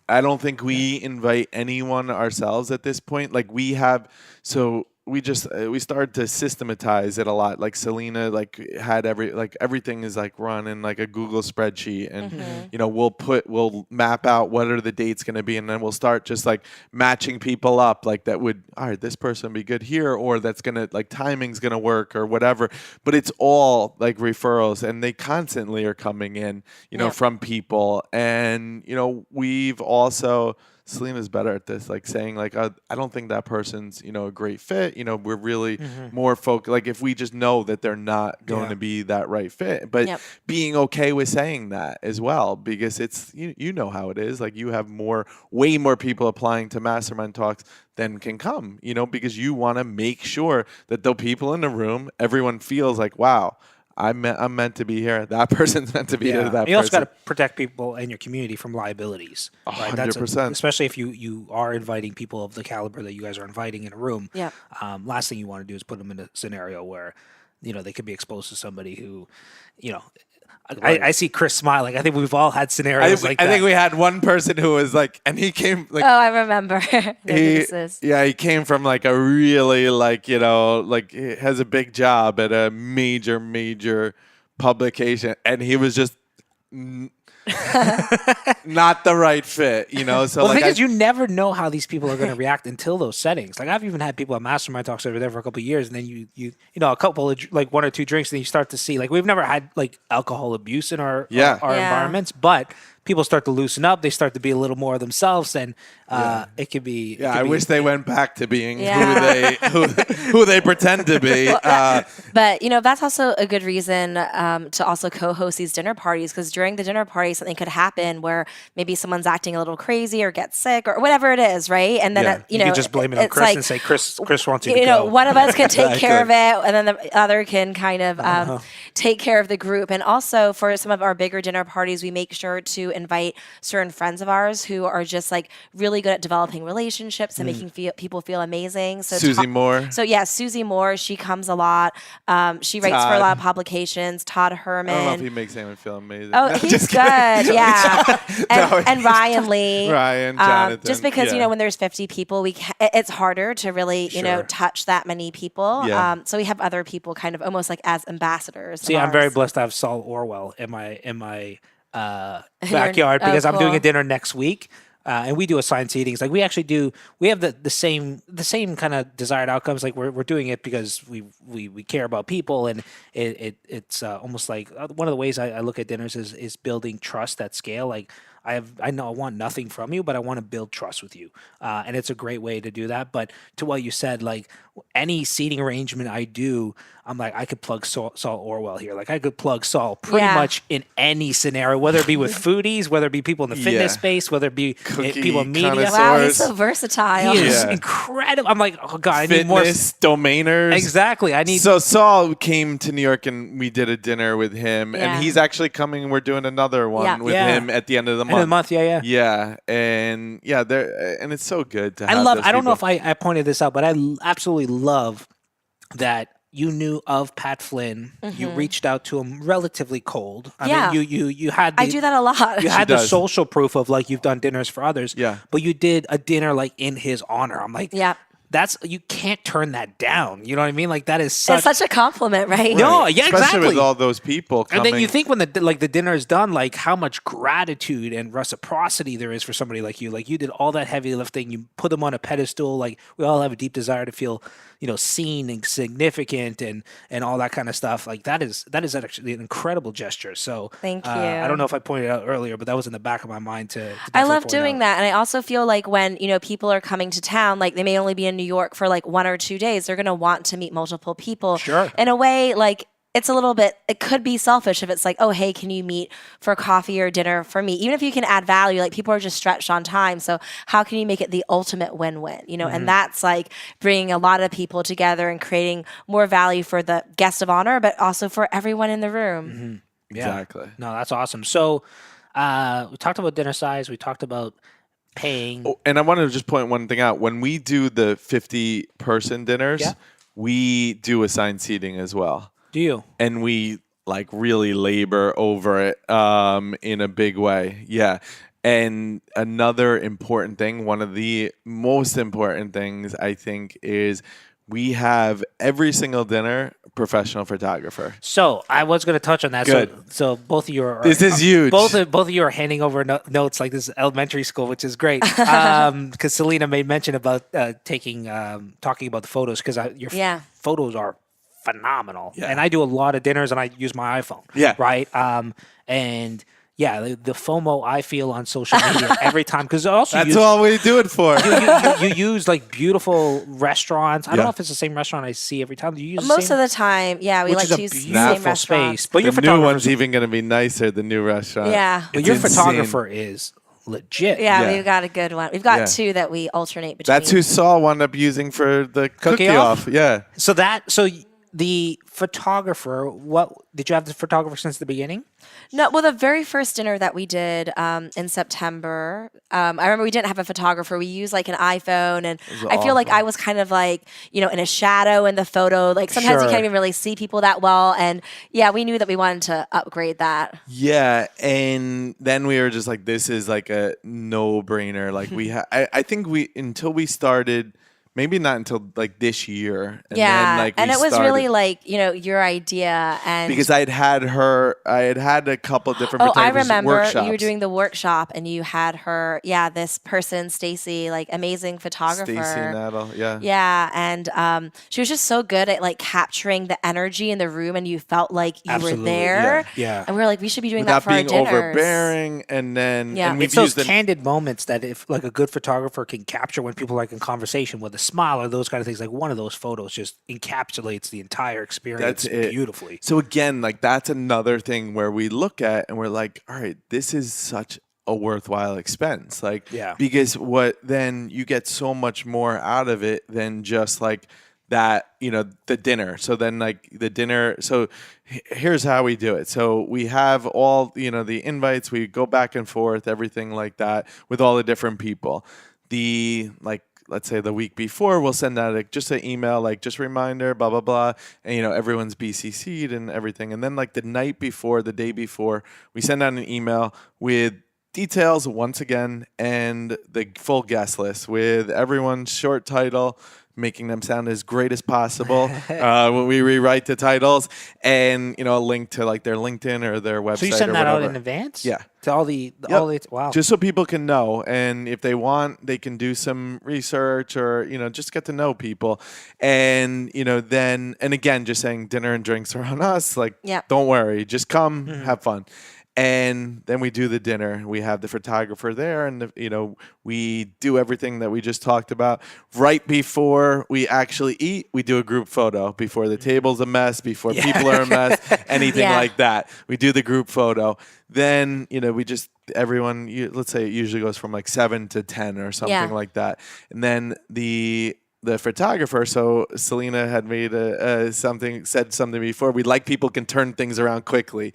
I don't think we invite anyone ourselves at this point. Like we have, so we started to systematize it a lot. Like Selena, like had everything is like run in like a Google spreadsheet, and we'll map out what are the dates going to be, and then we'll start just like matching people up, like that would, all right, this person would be good here, or that's gonna like timing's gonna work or whatever. But it's all like referrals, and they constantly are coming in, from people, and we've also. Selena's better at this, like saying like, I don't think that person's, a great fit. We're really more focused. Like if we just know that they're not going to be that right fit, but being okay with saying that as well, because it's, you know how it is. Like you have way more people applying to mastermind talks than can come, because you want to make sure that the people in the room, everyone feels like, wow, I'm meant to be here. That person's meant to be here. You also got to protect people in your community from liabilities. Right? 100%. Especially if you are inviting people of the caliber that you guys are inviting in a room. Yeah. Last thing you want to do is put them in a scenario where, they could be exposed to somebody who, I see Chris smiling. I think we've all had scenarios like that. I think we had one person who was like, and he came like. Oh, I remember. He came from like a really like, like he has a big job at a major publication, and he was just not the right fit, So well, like the thing is, you never know how these people are going to react until those settings. Like I've even had people at mastermind talks over there for a couple of years, and then you a couple of like one or two drinks, and then you start to see like we've never had like alcohol abuse in our environments, but people start to loosen up. They start to be a little more themselves, and it could be. I wish they went back to being who they pretend to be. But that's also a good reason to also co-host these dinner parties, because during the dinner party, something could happen where maybe someone's acting a little crazy or gets sick or whatever it is, right? And then you can just blame it on Chris and say Chris wants you to go. One of us can take care of it, and then the other can kind of take care of the group. And also for some of our bigger dinner parties, we make sure to invite certain friends of ours who are just like really good at developing relationships and making people feel amazing. So Susie Moore. So Susie Moore, she comes a lot. She writes for a lot of publications. Todd Herman. I don't know if he makes anyone feel amazing. Oh, he's good. Yeah. And Ryan Lee. Ryan, Jonathan. Just because, when there's 50 people, it's harder to really, touch that many people. Yeah. So we have other people kind of almost like as ambassadors. See, I'm very blessed to have Saul Orwell in my backyard because I'm doing a dinner next week. And we do assigned seatings. Like we have the same kind of desired outcomes. Like we're doing it because we care about people, and it's almost like one of the ways I look at dinners is building trust at scale. Like I know I want nothing from you, but I want to build trust with you. And it's a great way to do that. But to what you said, like any seating arrangement I do, I'm like, I could plug Saul Orwell here. Like I could plug Saul pretty much in any scenario, whether it be with foodies, whether it be people in the fitness space, whether it be people in media. Wow, he's so versatile. He is incredible. I'm like, oh God, I need more domainers. Exactly. So Saul came to New York and we did a dinner with him, and he's actually coming. We're doing another one with him at the end of the month. End of the month, yeah, and and it's so good to have. I don't know if I pointed this out, but I absolutely love that you knew of Pat Flynn. Mm-hmm. You reached out to him relatively cold. I mean, you had. I do that a lot. You had the social proof of like you've done dinners for others. Yeah. But you did a dinner like in his honor. I'm like, you can't turn that down. You know what I mean? Like that is it's such a compliment, right? No, yeah, especially exactly. with all those people coming. And then you think when the dinner is done, like how much gratitude and reciprocity there is for somebody like you. Like you did all that heavy lifting. You put them on a pedestal. Like we all have a deep desire to feel, seen and significant and all that kind of stuff. Like that is actually an incredible gesture. So thank you. I don't know if I pointed it out earlier, but that was in the back of my mind to I love doing that. And I also feel like when, people are coming to town, like they may only be in New York for like 1 or 2 days, they're going to want to meet multiple people. Sure. In a way, like it's a little bit, it could be selfish if it's like, oh, hey, can you meet for coffee or dinner for me? Even if you can add value, like people are just stretched on time. So how can you make it the ultimate win-win? And that's like bringing a lot of people together and creating more value for the guest of honor, but also for everyone in the room. Mm-hmm. Yeah. Exactly. No, that's awesome. So we talked about dinner size. We talked about paying. Oh, and I wanted to just point one thing out. When we do the 50-person dinners, we do assigned seating as well. Do you? And we like really labor over it in a big way. Yeah. And another important thing, one of the most important things I think is we have every single dinner professional photographer. So I was going to touch on that. Good. So both of you are. This is huge. Both of you are handing over notes like this is elementary school, which is great. Because Selena made mention about talking about the photos because your photos are phenomenal. Yeah. And I do a lot of dinners and I use my iPhone. Yeah. Right. And yeah, the FOMO I feel on social media every time because also that's all we do it for. you use like beautiful restaurants. I don't know if it's the same restaurant I see every time. Do you use Most of the time, yeah, we like to use the same beautiful restaurants. space. But the your new photographer, one's even going to be nicer. The new restaurant. Yeah. but It's your insane. photographer is legit. Yeah, Yeah. we've got a good one. We've got Yeah. 2 that we alternate between. That's who Saul wound up using for the cookie off. Yeah. So the photographer, what did you have the photographer since the beginning? No, well, the very first dinner that we did in September, I remember we didn't have a photographer. We used like an iPhone, and I feel like I was kind of like, in a shadow in the photo. Like sometimes you Sure. can't even really see people that well. And yeah, we knew that we wanted to upgrade that. Yeah, and then we were just like, this is like a no-brainer. Like I think until we started, maybe not until like this year. And Yeah, then, like, and we it was started- really like, your idea. And because I had had a couple different I photographers remember workshops. you were doing the workshop and you had her, this person, Stacy, like amazing photographer. Stacy Nattle, yeah. Yeah, and she was just so good at like capturing the energy in the room, and you felt like you Absolutely, were there. yeah. And we were like, we should be doing Without that for our being dinners. overbearing, and then Yeah. and we've It's those used the candid moments that if like a good photographer can capture when people are like in conversation with a smile or those kind of things, like one of those photos just encapsulates the entire experience That's it. beautifully. So again, like that's another thing where we look at and we're like, all right, this is such a worthwhile expense. Like, Yeah. because then you get so much more out of it than just like that, the dinner. So then like the dinner, so here's how we do it. So we have all, the invites, we go back and forth, everything like that with all the different people. Let's say the week before, we'll send out just an email, like just reminder, blah, blah, blah. And, everyone's BCC'd and everything. And then like the night before, the day before, we send out an email with details once again and the full guest list with everyone's short title, making them sound as great as possible when we rewrite the titles, and a link to like their LinkedIn or their website. So you send or that out whatever. in advance? Yeah. To all the wow. Just so people can know, and if they want, they can do some research or just get to know people, and then and again, just saying dinner and drinks are on us. Like, don't worry, just come, have fun. And then we do the dinner. We have the photographer there, and we do everything that we just talked about. Right before we actually eat, we do a group photo. Before the table's a mess, before people are a mess, anything like that, we do the group photo. Then we just let's say it usually goes from like 7 to 10 or something like that, and then the photographer, so Selena had made said something before. We like people can turn things around quickly,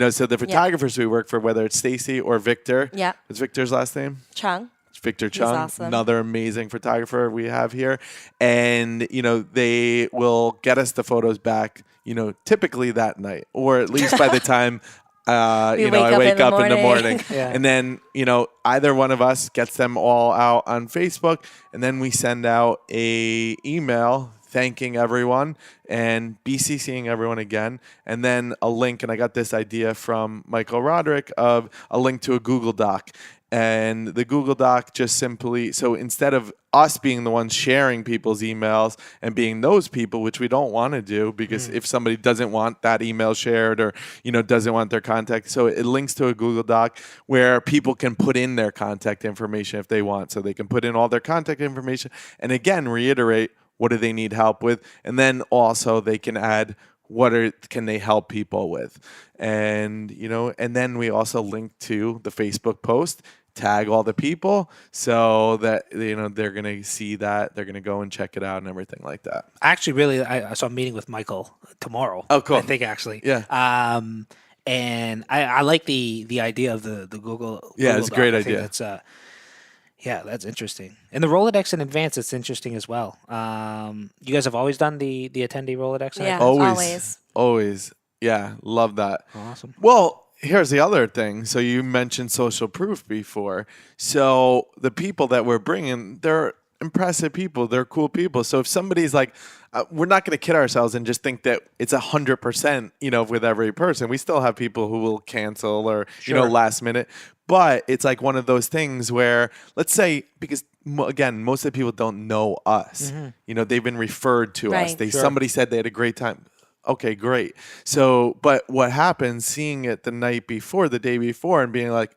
so the photographers we work for, whether it's Stacy or Victor. Yeah. What's Victor's last name? Chung. Victor Chung, awesome. Another amazing photographer we have here. And, they will get us the photos back, typically that night, or at least by the time I wake up in the morning. Yeah. And then, either one of us gets them all out on Facebook, and then we send out a email thanking everyone and BCCing everyone again, and then a link. And I got this idea from Michael Roderick of a link to a Google Doc. And the Google Doc just simply, so instead of us being the ones sharing people's emails and being those people, which we don't want to do, because if somebody doesn't want that email shared or, doesn't want their contact, so it links to a Google Doc where people can put in their contact information if they want. So they can put in all their contact information and again, reiterate what do they need help with. And then also they can add can they help people with. And, and then we also link to the Facebook post, tag all the people so that they're going to see that, they're going to go and check it out and everything like that. Actually, so I'm meeting with Michael tomorrow. Oh, cool. I think actually. Yeah. And I like the idea of the Google. Yeah, Google it's a great Doc. I think idea. that's Yeah, that's interesting. And the Rolodex in advance, it's interesting as well. You guys have always done the attendee Rolodex? Yeah, Always. always. Yeah, love that. Awesome. Well, here's the other thing. So you mentioned social proof before. So the people that we're bringing, they're impressive people. They're cool people. So if somebody's like, we're not going to kid ourselves and just think that it's 100%, with every person. We still have people who will cancel or, last minute. But it's like one of those things where, let's say, because again, most of the people don't know us. They've been referred to us. Right. Somebody said they had a great time. Okay, great. So, but what happens, seeing it the night before, the day before, and being like,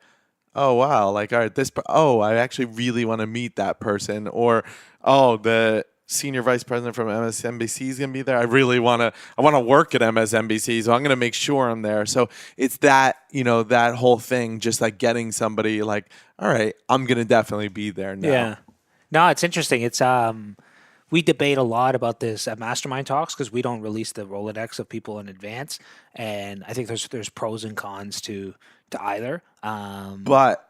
oh, wow, like, all right, I actually really want to meet that person. Or, oh, the senior vice president from MSNBC is going to be there. I want to work at MSNBC, so I'm going to make sure I'm there. So it's that, that whole thing, just like getting somebody like, all right, I'm going to definitely be there now. Yeah. No, it's interesting. It's, we debate a lot about this at Mastermind Talks because we don't release the Rolodex of people in advance, and I think there's pros and cons to either. But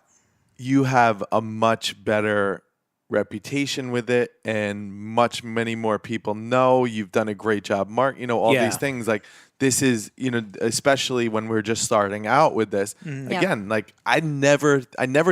you have a much better reputation with it, and many more people know you've done a great job, Mark. All these things like this is, especially when we're just starting out with this. Again, like I never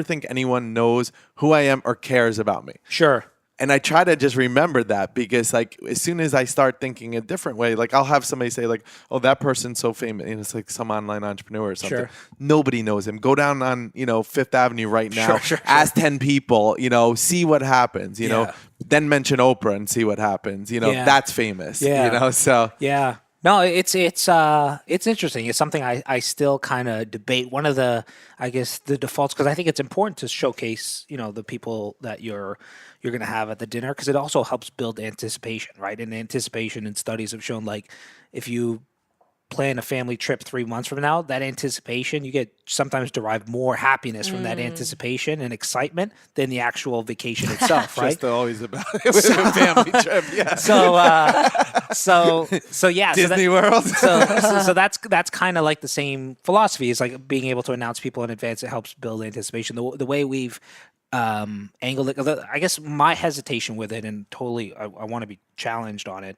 think anyone knows who I am or cares about me. Sure. And I try to just remember that because, like, as soon as I start thinking a different way, like, I'll have somebody say, like, oh, that person's so famous. And it's like some online entrepreneur or something. Sure. Nobody knows him. Go down on, Fifth Avenue right now. Sure. Ask 10 people, see what happens, Then mention Oprah and see what happens. That's famous, so. Yeah. No, it's interesting. It's something I still kind of debate. One of the, I guess, the defaults, because I think it's important to showcase, the people that you're going to have at the dinner, because it also helps build anticipation, right? And anticipation and studies have shown, like, if you plan a family trip 3 months from now, that anticipation, you get sometimes derive more happiness from that anticipation and excitement than the actual vacation itself, right? Just always about it with a family trip, yeah. So yeah, Disney World. so that's kind of like the same philosophy. It's like being able to announce people in advance. It helps build anticipation. The way we've angled it, I guess my hesitation with it, and totally I want to be challenged on it,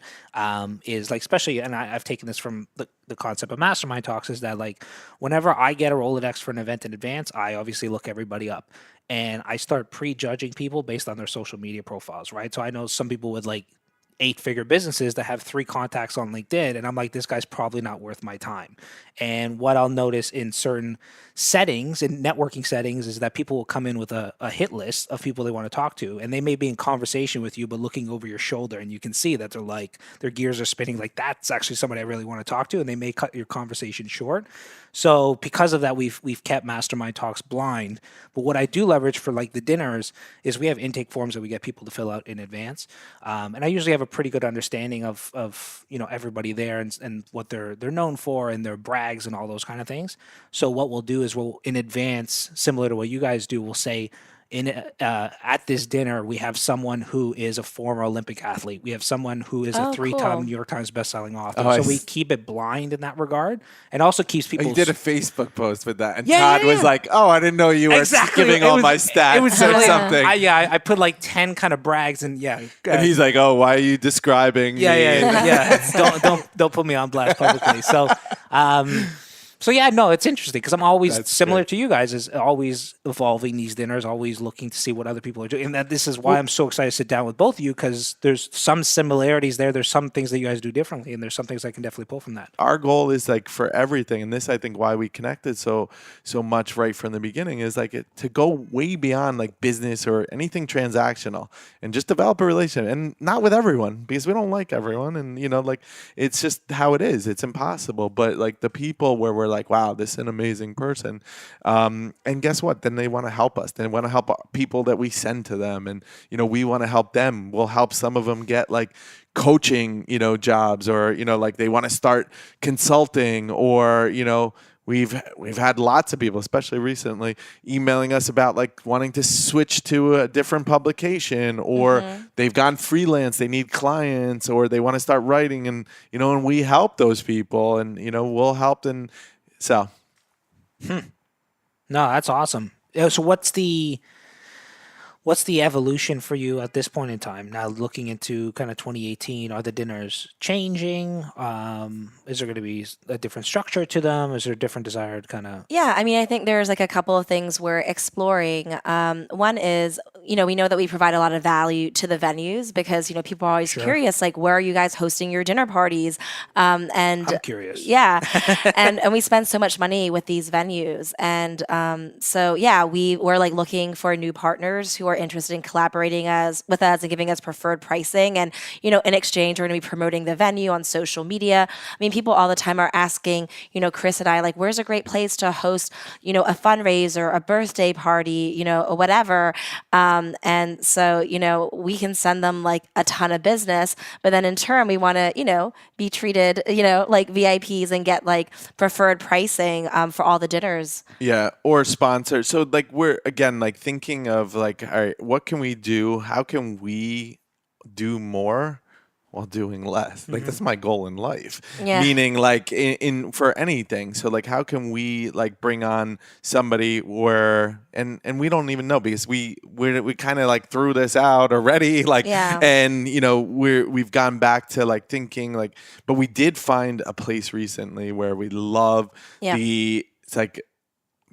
is like, especially, and I've taken this from the concept of Mastermind Talks, is that, like, whenever I get a Rolodex for an event in advance, I obviously look everybody up and I start prejudging people based on their social media profiles, right? So I know some people with like 8-figure businesses that have 3 contacts on LinkedIn, and I'm like, this guy's probably not worth my time. And what I'll notice in certain settings, in networking settings, is that people will come in with a hit list of people they want to talk to, and they may be in conversation with you, but looking over your shoulder, and you can see that they're like, their gears are spinning, like, that's actually somebody I really want to talk to, and they may cut your conversation short. So because of that, we've kept Mastermind Talks blind. But what I do leverage for, like, the dinners is we have intake forms that we get people to fill out in advance, and I usually have a pretty good understanding of everybody there and what they're known for and their brags and all those kind of things. So what we'll do is we'll, in advance, similar to what you guys do, we'll say, at this dinner, we have someone who is a former Olympic athlete. We have someone who is a 3-time New York Times bestselling author. So we keep it blind in that regard, and also keeps people. You did a Facebook post with that, and Todd was like, "Oh, I didn't know you were giving all my stats it was or something." I put like 10 kind of brags, and and he's like, "Oh, why are you describing me?" Don't put me on blast publicly. So yeah, no, it's interesting because I'm always similar to you guys, is always evolving these dinners, always looking to see what other people are doing. And this is why I'm so excited to sit down with both of you, because there's some similarities there. There's some things that you guys do differently, and there's some things I can definitely pull from that. Our goal is, like, for everything, and this, I think, why we connected so much right from the beginning, is like to go way beyond like business or anything transactional, and just develop a relationship, and not with everyone, because we don't like everyone, and like, it's just how it is. It's impossible. But like the people where we're like, wow, this is an amazing person, and guess what? Then they want to help us. They want to help people that we send to them, and we want to help them. We'll help some of them get like coaching, jobs, or like they want to start consulting, or We've had lots of people, especially recently, emailing us about like wanting to switch to a different publication, or they've gone freelance, they need clients, or they want to start writing, and and we help those people, and we'll help them. So, No, that's awesome. So what's What's the evolution for you at this point in time? Now looking into kind of 2018, are the dinners changing? Is there going to be a different structure to them? Is there a different desired kind of? Yeah, I mean, I think there's like a couple of things we're exploring. One is, we know that we provide a lot of value to the venues because, people are always curious, like, where are you guys hosting your dinner parties? And I'm curious. Yeah. and we spend so much money with these venues. And so, yeah, we're like looking for new partners who are interested in collaborating with us and giving us preferred pricing. And, in exchange, we're going to be promoting the venue on social media. I mean, people all the time are asking, Chris and I, like, where's a great place to host, a fundraiser, a birthday party, or whatever. And so, we can send them like a ton of business, but then in turn, we want to, be treated, like VIPs and get like preferred pricing for all the dinners. Yeah, or sponsor. So like we're again like thinking of like, all right, what can we do? How can we do more while doing less? Like that's my goal in life. Yeah. Meaning like in for anything. So like how can we like bring on somebody where and we don't even know because we kind of like threw this out already like Yeah. and we've gone back to like thinking like but we did find a place recently where we love it's like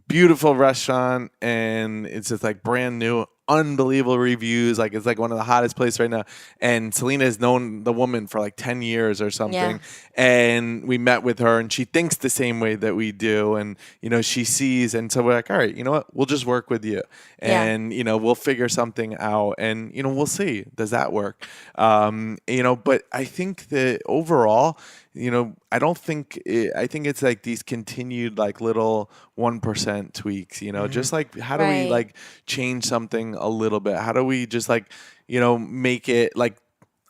beautiful restaurant and it's just like brand new, unbelievable reviews. Like it's like one of the hottest places right now. And Selena has known the woman for like 10 years or something. Yeah. And we met with her and she thinks the same way that we do. And, she sees. And so we're like, all right, you know what? We'll just work with you. And, we'll figure something out and, we'll see. Does that work? But I think that overall, I don't think I think it's like these continued like little 1% tweaks, just like how do we like change something a little bit? How do we just like, make it like,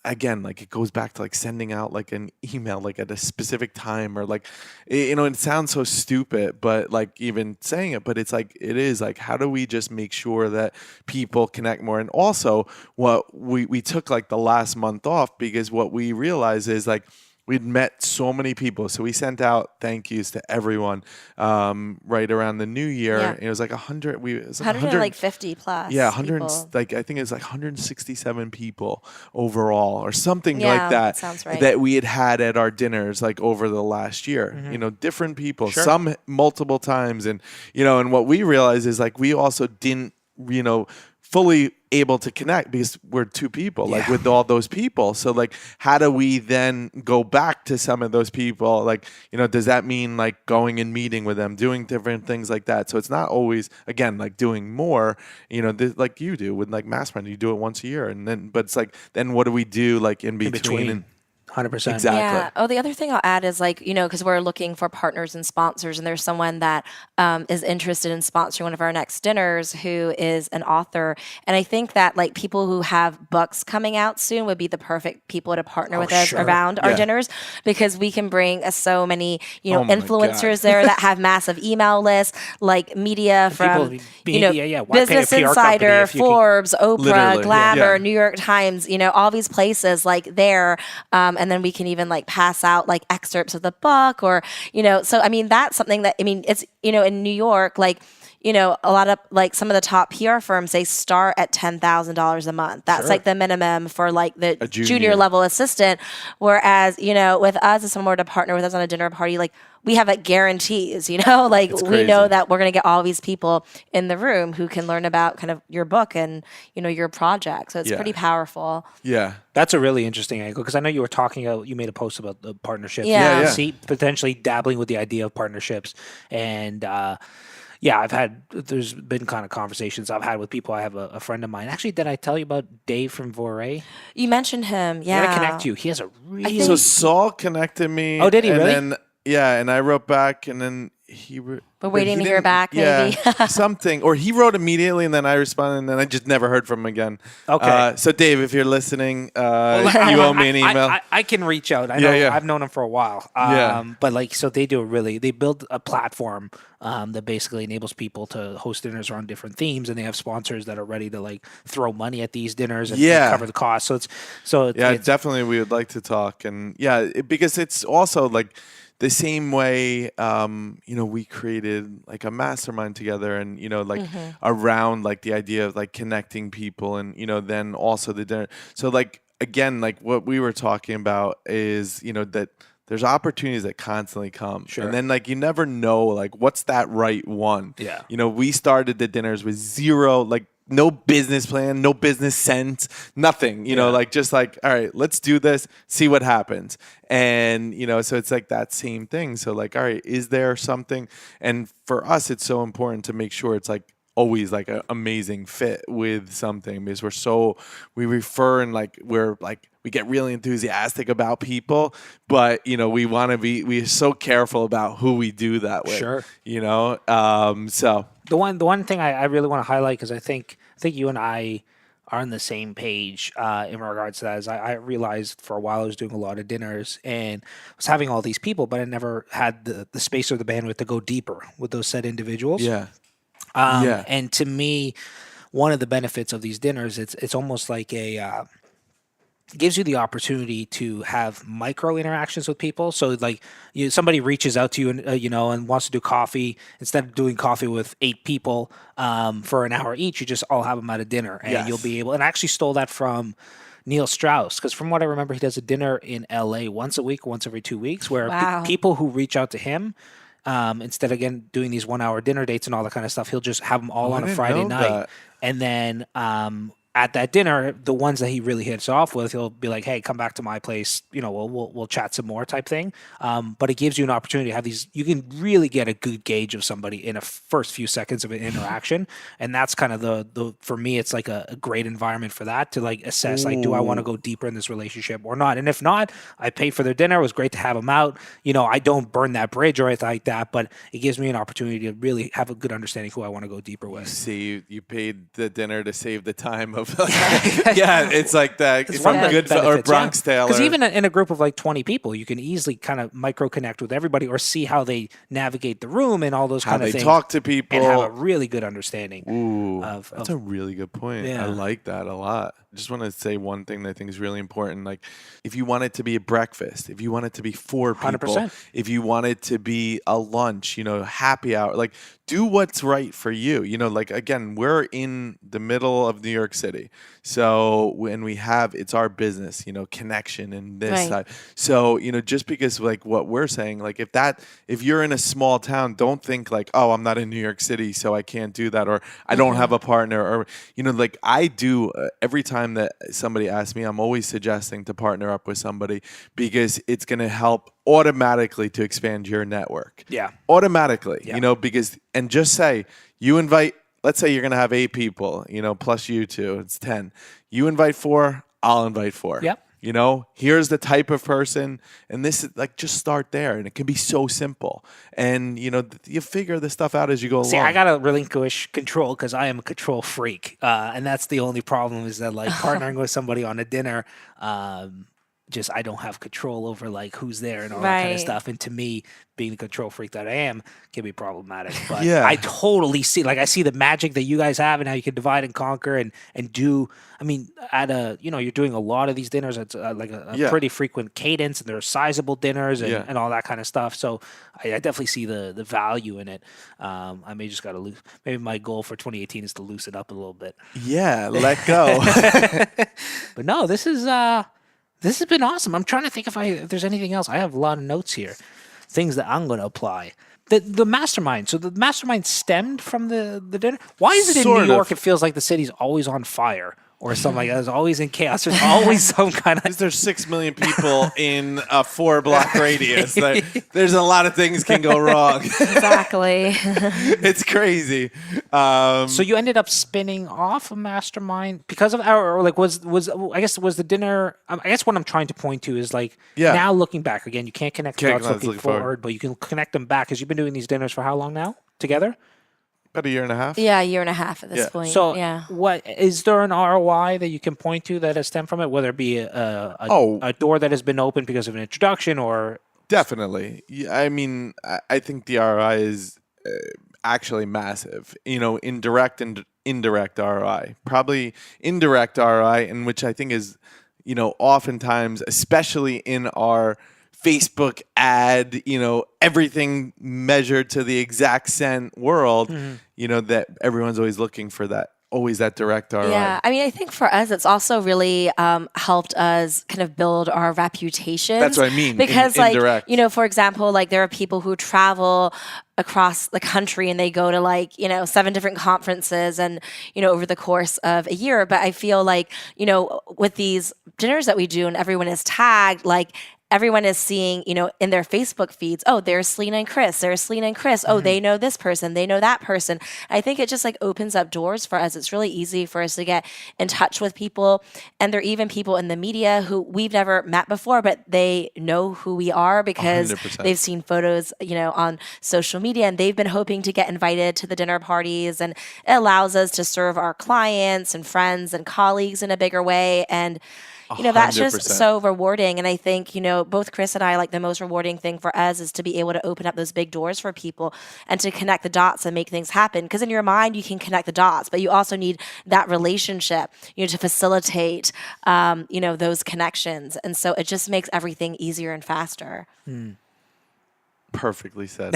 again, like it goes back to like sending out like an email like at a specific time or like, it sounds so stupid, but like even saying it, but it's like, it is like, how do we just make sure that people connect more? And also what we took like the last month off because what we realized is like, we'd met so many people. So we sent out thank yous to everyone right around the new year. Yeah. And it was like 100. It was like 150 plus. Yeah, 100. People. Like I think it was like 167 people overall, or something Yeah, like that. sounds right. That we had at our dinners like over the last year. Different people, Sure. some multiple times, and and what we realized is like we also didn't fully able to connect because we're two people like with all those people. So like how do we then go back to some of those people? Like, does that mean like going and meeting with them, doing different things like that? So it's not always again like doing more, like you do with like Mastermind, you do it once a year and then but it's like then what do we do like in between? And 100%. Exactly. Yeah. Oh, the other thing I'll add is like, because we're looking for partners and sponsors, and there's someone that is interested in sponsoring one of our next dinners who is an author. And I think that like people who have books coming out soon would be the perfect people to partner with us around our dinners because we can bring so many, influencers there that have massive email lists, like media from, Business Insider, Forbes, Oprah, Literally, Glamour, New York Times, all these places like there. And then we can even like pass out like excerpts of the book or, so I mean, that's something that, it's, in New York, like, a lot of like some of the top PR firms, they start at $10,000 a month. That's like the minimum for like the junior level assistant. Whereas, with us, if someone were to partner with us on a dinner party, like we have like guarantees, like we know that we're going to get all these people in the room who can learn about kind of your book and, your project. So it's pretty powerful. Yeah. That's a really interesting angle because I know you were talking about, you made a post about the partnerships. Yeah. See, potentially dabbling with the idea of partnerships. And there's been kind of conversations I've had with people. I have a friend of mine. Actually, did I tell you about Dave from Voray? You mentioned him. Yeah. I'm going to connect you. He has a really... So Saul connected me. Oh, did he really? Then, and I wrote back and then we're waiting to hear back, maybe. Something. Or he wrote immediately, and then I responded, and then I just never heard from him again. Okay. So, Dave, if you're listening, you owe me an email. I can reach out. I know I've known him for a while. But so they build a platform that basically enables people to host dinners around different themes, and they have sponsors that are ready to like throw money at these dinners and cover the cost. So it's definitely we would like to talk, and because it's also like the same way, we created like a mastermind together, and like around like the idea of like connecting people, and then also the dinner. So like again, like what we were talking about is that there's opportunities that constantly come. Sure. And then like you never know like what's that right one. Yeah. We started the dinners with zero, like no business plan, no business sense, nothing, like just like, all right, let's do this, see what happens. And, so it's like that same thing. So like, all right, is there something? And for us, it's so important to make sure it's like always like an amazing fit with something, because we refer and like we get really enthusiastic about people, but we're so careful about who we do that with. Sure. So The one thing I really want to highlight, because I think you and I are on the same page in regards to that, is I realized for a while I was doing a lot of dinners and was having all these people, but I never had the space or the bandwidth to go deeper with those said individuals. yeah. And to me, one of the benefits of these dinners, it's almost like it gives you the opportunity to have micro interactions with people. So like somebody reaches out to you and and wants to do coffee. Instead of doing coffee with 8 people for an hour each, you just all have them at a dinner, and you'll be able. And I actually stole that from Neil Strauss, because from what I remember, he does a dinner in LA once a week, once every 2 weeks, where people who reach out to him. Instead of, again, doing these 1 hour dinner dates and all that kind of stuff, he'll just have them all on a Friday night. And then at that dinner, the ones that he really hits off with, he'll be like, hey, come back to my place. We'll chat some more type thing. But it gives you an opportunity to have these. You can really get a good gauge of somebody in a first few seconds of an interaction. And that's kind of the for me, it's like a great environment for that, to like assess, like, do I want to go deeper in this relationship or not? And if not, I paid for their dinner. It was great to have them out. I don't burn that bridge or anything like that, but it gives me an opportunity to really have a good understanding of who I want to go deeper with. See, you paid the dinner to save the time of it's like that. It's from Goodfellas or Bronx Tale. Because even in a group of like 20 people, you can easily kind of micro connect with everybody, or see how they navigate the room and all those kind of things. How they talk to people. And have a really good understanding. That's a really good point. Yeah. I like that a lot. I just want to say one thing that I think is really important. Like, if you want it to be a breakfast, if you want it to be 4 people, 100%. If you want it to be a lunch, happy hour, like, do what's right for you. Like, again, we're in the middle of New York City. So when it's our business, connection and this side. So, just because like what we're saying, like if you're in a small town, don't think like, oh, I'm not in New York City, so I can't do that, or I don't have a partner, or, like I do every time that somebody asks me, I'm always suggesting to partner up with somebody, because it's going to help automatically to expand your network. Yeah. Automatically, because, and just say you invite, let's say you're going to have 8 people, plus you 2, it's 10. You invite 4, I'll invite 4. Yep. Here's the type of person, and this is like, just start there, and it can be so simple. And you figure this stuff out as you go along. See, I gotta relinquish control, because I am a control freak, and that's the only problem, is that like partnering with somebody on a dinner, just I don't have control over like who's there and all that kind of stuff. And to me, being the control freak that I am, can be problematic. But I totally see, like, I see the magic that you guys have and how you can divide and conquer and do. I mean, you're doing a lot of these dinners. It's like a pretty frequent cadence, and they're sizable dinners and all that kind of stuff. So I definitely see the value in it. I may just got to maybe my goal for 2018 is to loosen up a little bit. Yeah, let go. But no, this has been awesome. I'm trying to think if there's anything else. I have a lot of notes here, things that I'm going to apply. The mastermind. So the mastermind stemmed from the dinner. Why is it in New York? It feels like the city's always on fire or something like that. It's always in chaos. There's always some kind of. There's 6 million people in a 4-block radius. There's a lot of things can go wrong. Exactly. It's crazy. So you ended up spinning off a mastermind because of our, or like was I guess was the dinner. I guess what I'm trying to point to is like now looking back again, you can't connect the dots looking forward, but you can connect them back, because you've been doing these dinners for how long now together? About a year and a half. Yeah, a year and a half at this point. So, what is there an ROI that you can point to that has stemmed from it? Whether it be a door that has been opened because of an introduction, or definitely. I mean, I think the ROI is actually massive. Indirect and indirect ROI. Probably indirect ROI, in which I think is, oftentimes, especially in our Facebook ad, everything measured to the exact cent world, that everyone's always looking for that. Always that direct ROI. Yeah, I mean, I think for us, it's also really helped us kind of build our reputation. That's what I mean. Because, indirect. for example, there are people who travel across the country and they go to 7 different conferences and, over the course of a year. But I feel like, with these dinners that we do and everyone is tagged, everyone is seeing, in their Facebook feeds, oh, there's Selena and Chris. There's Selena and Chris. Oh, they know this person. They know that person. I think it just opens up doors for us. It's really easy for us to get in touch with people. And there are even people in the media who we've never met before, but they know who we are because 100%. they've seen photos, on social media, and they've been hoping to get invited to the dinner parties. And it allows us to serve our clients and friends and colleagues in a bigger way. And that's just 100%. so rewarding. And I think, both Chris and I, the most rewarding thing for us is to be able to open up those big doors for people and to connect the dots and make things happen. Because in your mind, you can connect the dots, but you also need that relationship, to facilitate, those connections. And so it just makes everything easier and faster. Perfectly said.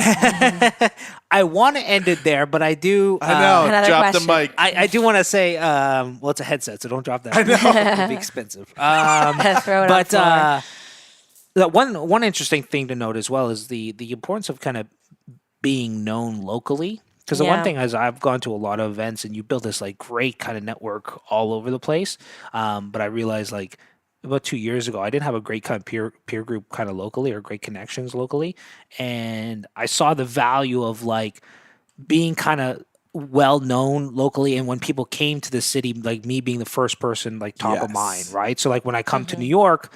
I want to end it there, but I do. I know. Another Drop question. the mic. I do want to say, it's a headset, so don't drop that. I know. It'll be expensive. Throw it But on the floor. one interesting thing to note as well is the importance of kind of being known locally. Because the one thing is I've gone to a lot of events and you build this great kind of network all over the place. But I realized about 2 years ago, I didn't have a great kind of peer group kind of locally or great connections locally. And I saw the value of being kind of well known locally. And when people came to the city, me being the first person top of mind, right? So when I come to New York,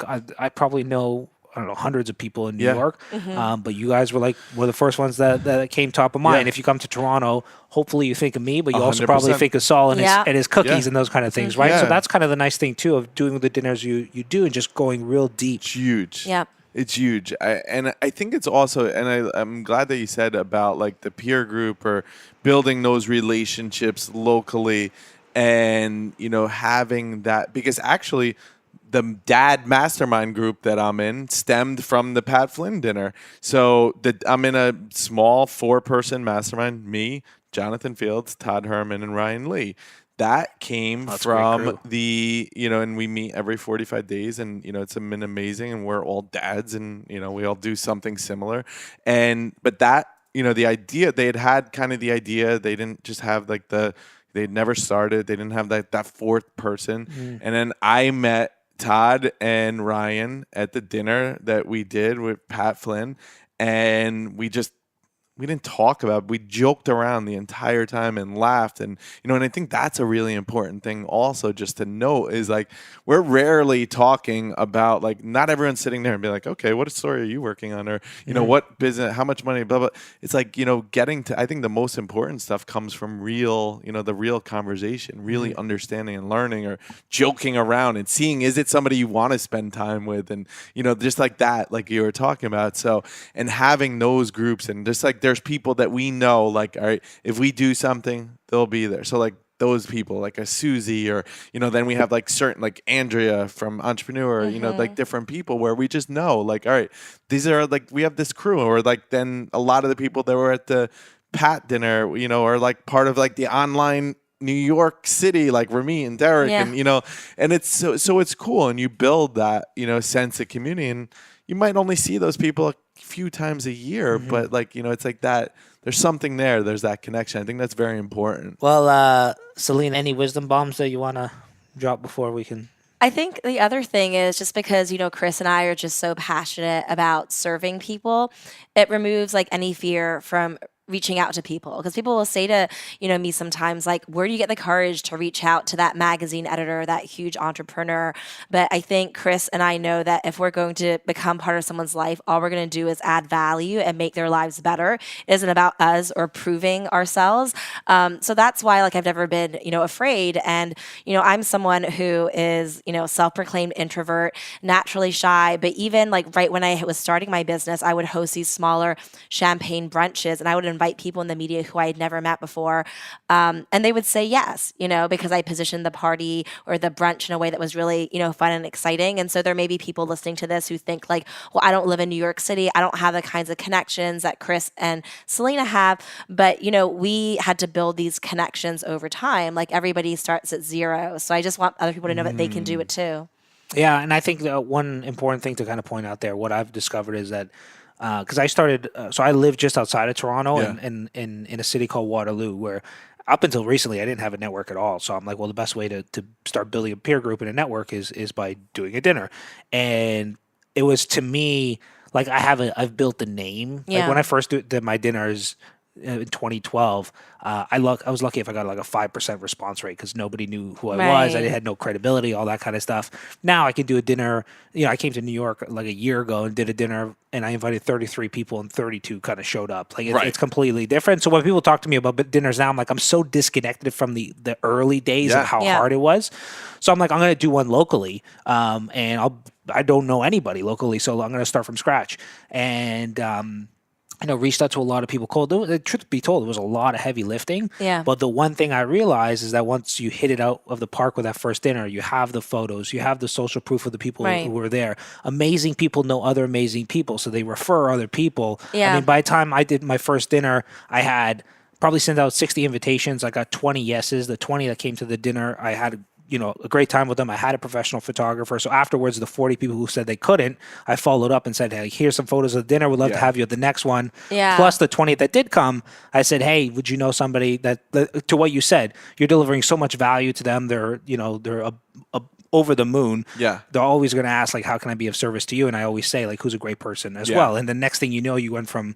I probably know, I don't know, hundreds of people in New York. But you guys were the first ones that came top of mind. If you come to Toronto, hopefully you think of me, but you also probably 100%. think of Saul and his cookies and those kind of things, right? Yeah. So that's kind of the nice thing too of doing the dinners you do and just going real deep. It's huge. Yeah. It's huge. I think it's also, and I'm glad that you said about the peer group or building those relationships locally and, having that, because actually the dad mastermind group that I'm in stemmed from the Pat Flynn dinner. So I'm in a small 4-person mastermind, me, Jonathan Fields, Todd Herman, and Ryan Lee. That came from the, and we meet every 45 days and, it's been amazing and we're all dads and, we all do something similar. But that, the idea, they had kind of the idea, they didn't just have they'd never started, they didn't have that 4th person. And then I met Todd and Ryan at the dinner that we did with Pat Flynn, and we didn't talk about it. We joked around the entire time and laughed. And, and I think that's a really important thing also just to note is we're rarely talking about not everyone's sitting there and be okay, what story are you working on? Or, what business, how much money, blah, blah. It's getting to, I think the most important stuff comes from real, the real conversation, really understanding and learning or joking around and seeing, is it somebody you want to spend time with? And, just that, you were talking about. So, and having those groups and just there's people that we know, all right, if we do something, they'll be there. So those people, a Susie or, then we have certain, Andrea from Entrepreneur, different people where we just know, all right, these are we have this crew or then a lot of the people that were at the Pat dinner, are part of the online New York City, Remy and Derek and, and it's so it's cool. And you build that, sense of community and you might only see those people a few times a year, but it's that there's something there. There's that connection. I think that's very important. Well, Selena, any wisdom bombs that you want to drop before we can? I think the other thing is just because, Chris and I are just so passionate about serving people, it removes any fear from reaching out to people, because people will say to me sometimes where do you get the courage to reach out to that magazine editor, that huge entrepreneur? But I think Chris and I know that if we're going to become part of someone's life, all we're going to do is add value and make their lives better. It isn't about us or proving ourselves. So that's why I've never been afraid. And I'm someone who is self-proclaimed introvert, naturally shy, but even right when I was starting my business, I would host these smaller champagne brunches and I would invite invite people in the media who I had never met before. And they would say yes, because I positioned the party or the brunch in a way that was really, fun and exciting. And so there may be people listening to this who think like, well, I don't live in New York City. I don't have the kinds of connections that Chris and Selena have. But, we had to build these connections over time. Like everybody starts at zero. So I just want other people to know that they can do it too. Yeah, and I think one important thing to kind of point out there, what I've discovered is that because I started, so I live just outside of Toronto in a city called Waterloo, where up until recently I didn't have a network at all. So I'm like, well, the best way to start building a peer group and a network is by doing a dinner. And it was, to me, like I've built a name. Yeah. Like when I first did my dinners in 2012, I was lucky if I got like a 5% response rate because nobody knew who I was. I had no credibility, all that kind of stuff. Now I can do a dinner. I came to New York like a year ago and did a dinner, and I invited 33 people, and 32 kind of showed up. Like it's completely different. So when people talk to me about dinners now, I'm like, I'm so disconnected from the early days of how hard it was. So I'm like, I'm going to do one locally, and I don't know anybody locally, so I'm going to start from scratch. And reached out to a lot of people cold. The truth be told, it was a lot of heavy lifting. Yeah. But the one thing I realized is that once you hit it out of the park with that first dinner, you have the photos, you have the social proof of the people who were there. Amazing people know other amazing people, so they refer other people. Yeah. I mean, by the time I did my first dinner, I had probably sent out 60 invitations. I got 20 yeses. The 20 that came to the dinner, I had a great time with them. I had a professional photographer. So afterwards, the 40 people who said they couldn't, I followed up and said, hey, here's some photos of the dinner. We'd love to have you at the next one. Yeah. Plus the 20 that did come, I said, hey, would you know somebody that to what you said, you're delivering so much value to them. They're over the moon. Yeah. They're always going to ask, like, how can I be of service to you? And I always say, like, who's a great person as well. And the next thing you know, you went from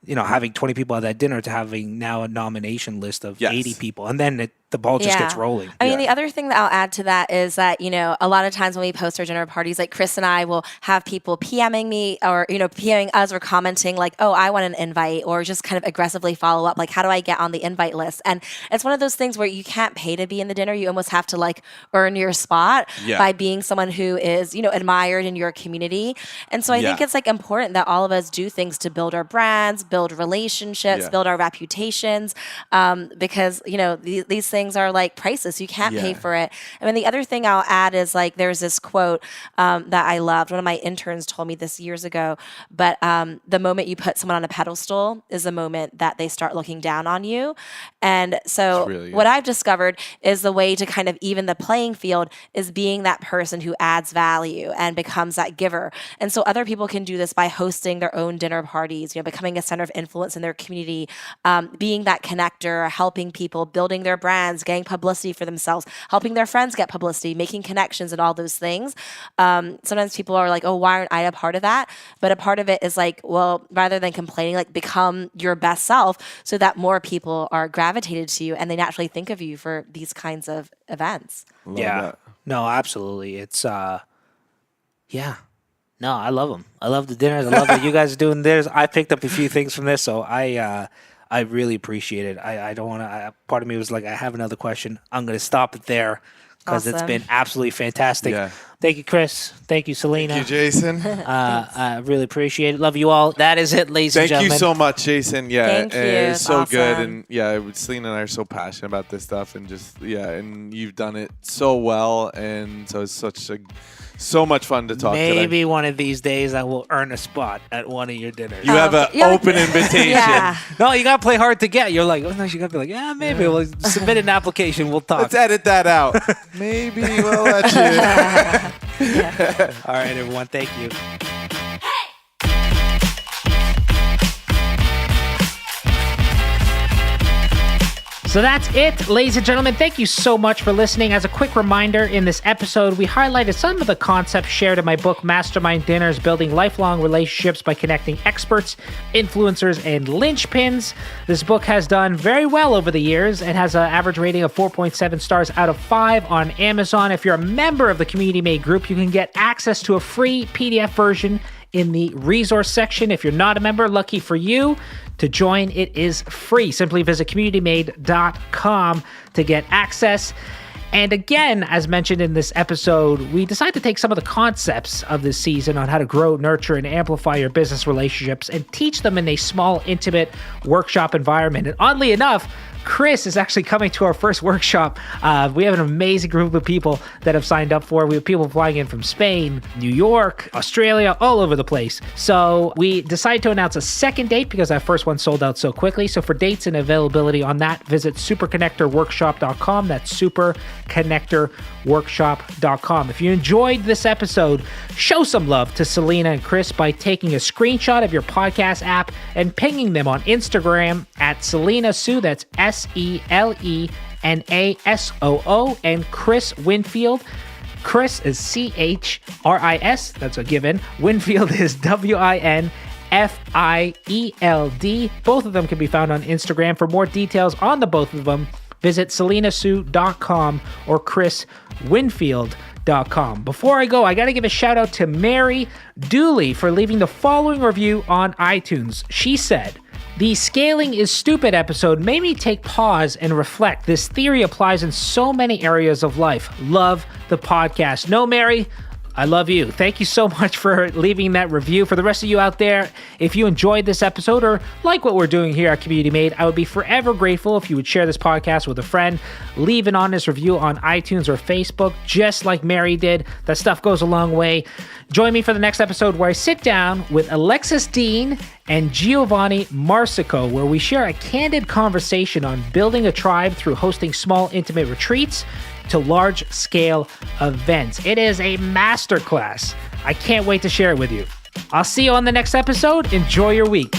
having 20 people at that dinner to having now a nomination list of 80 people. And then the ball just gets rolling. I mean, the other thing that I'll add to that is that, a lot of times when we post our dinner parties, like Chris and I will have people PMing me or, PMing us or commenting like, oh, I want an invite, or just kind of aggressively follow up. Like, how do I get on the invite list? And it's one of those things where you can't pay to be in the dinner. You almost have to like earn your spot by being someone who is, admired in your community. And so I think it's like important that all of us do things to build our brands, build relationships, build our reputations, because, these things are like priceless. You can't pay for it. I mean, the other thing I'll add is like there's this quote that I loved. One of my interns told me this years ago, but the moment you put someone on a pedestal is the moment that they start looking down on you. And so what I've discovered is the way to kind of even the playing field is being that person who adds value and becomes that giver. And so other people can do this by hosting their own dinner parties, becoming a center of influence in their community, being that connector, helping people, building their brands, getting publicity for themselves, helping their friends get publicity, making connections and all those things. Sometimes people are like, oh, why aren't I a part of that? But a part of it is like, well, rather than complaining, like become your best self so that more people are gravitated to you and they naturally think of you for these kinds of events. Love that. No, absolutely. It's, no, I love them. I love the dinners. I love that you guys are doing theirs. I picked up a few things from this, so I really appreciate it. I don't want to. Part of me was like, I have another question. I'm going to stop it there because it's been absolutely fantastic. Yeah. Thank you, Chris. Thank you, Selena. Thank you, Jason. I really appreciate it. Love you all. That is it, ladies and gentlemen. Thank you so much, Jason. Yeah, Thank you. It's so awesome. good. And Selena and I are so passionate about this stuff, and and you've done it so well, and so it's so much fun to talk today. Maybe one of these days I will earn a spot at one of your dinners. You have an open invitation. Yeah. No, you got to play hard to get. You're like, oh, no, you got to be like, yeah, maybe. We'll submit an application. We'll talk. Let's edit that out. Maybe we'll let you. All right, everyone. Thank you. So that's it, ladies and gentlemen. Thank you so much for listening. As a quick reminder, in this episode, we highlighted some of the concepts shared in my book, Mastermind Dinners, Building Lifelong Relationships by Connecting Experts, Influencers, and Linchpins. This book has done very well over the years and has an average rating of 4.7 stars out of 5 on Amazon. If you're a member of the Community Made group, you can get access to a free PDF version in the resource section. If you're not a member, lucky for you. To join, it is free. Simply visit communitymade.com to get access. And again, as mentioned in this episode, we decided to take some of the concepts of this season on how to grow, nurture, and amplify your business relationships and teach them in a small, intimate workshop environment. And oddly enough, Chris is actually coming to our first workshop. We have an amazing group of people that have signed up for it. We have people flying in from Spain, New York, Australia, all over the place. So we decided to announce a second date because our first one sold out so quickly. So for dates and availability on that, visit superconnectorworkshop.com. That's superconnectorworkshop.com. If you enjoyed this episode, show some love to Selena and Chris by taking a screenshot of your podcast app and pinging them on Instagram at Selena Sue. That's SELENASOO, and Chris Winfield. Chris is CHRIS, that's a given. Winfield is WINFIELD. Both of them can be found on Instagram. For more details on the both of them, visit selenasue.com or chriswinfield.com. Before I go, I got to give a shout out to Mary Dooley for leaving the following review on iTunes. She said, "The Scaling is Stupid episode made me take pause and reflect. This theory applies in so many areas of life. Love the podcast." No, Mary, I love you. Thank you so much for leaving that review. For the rest of you out there, if you enjoyed this episode or like what we're doing here at Community Made, I would be forever grateful if you would share this podcast with a friend. Leave an honest review on iTunes or Facebook, just like Mary did. That stuff goes a long way. Join me for the next episode where I sit down with Alexis Dean and Giovanni Marsico, where we share a candid conversation on building a tribe through hosting small, intimate retreats to large-scale events. It is a masterclass. I can't wait to share it with you. I'll see you on the next episode. Enjoy your week.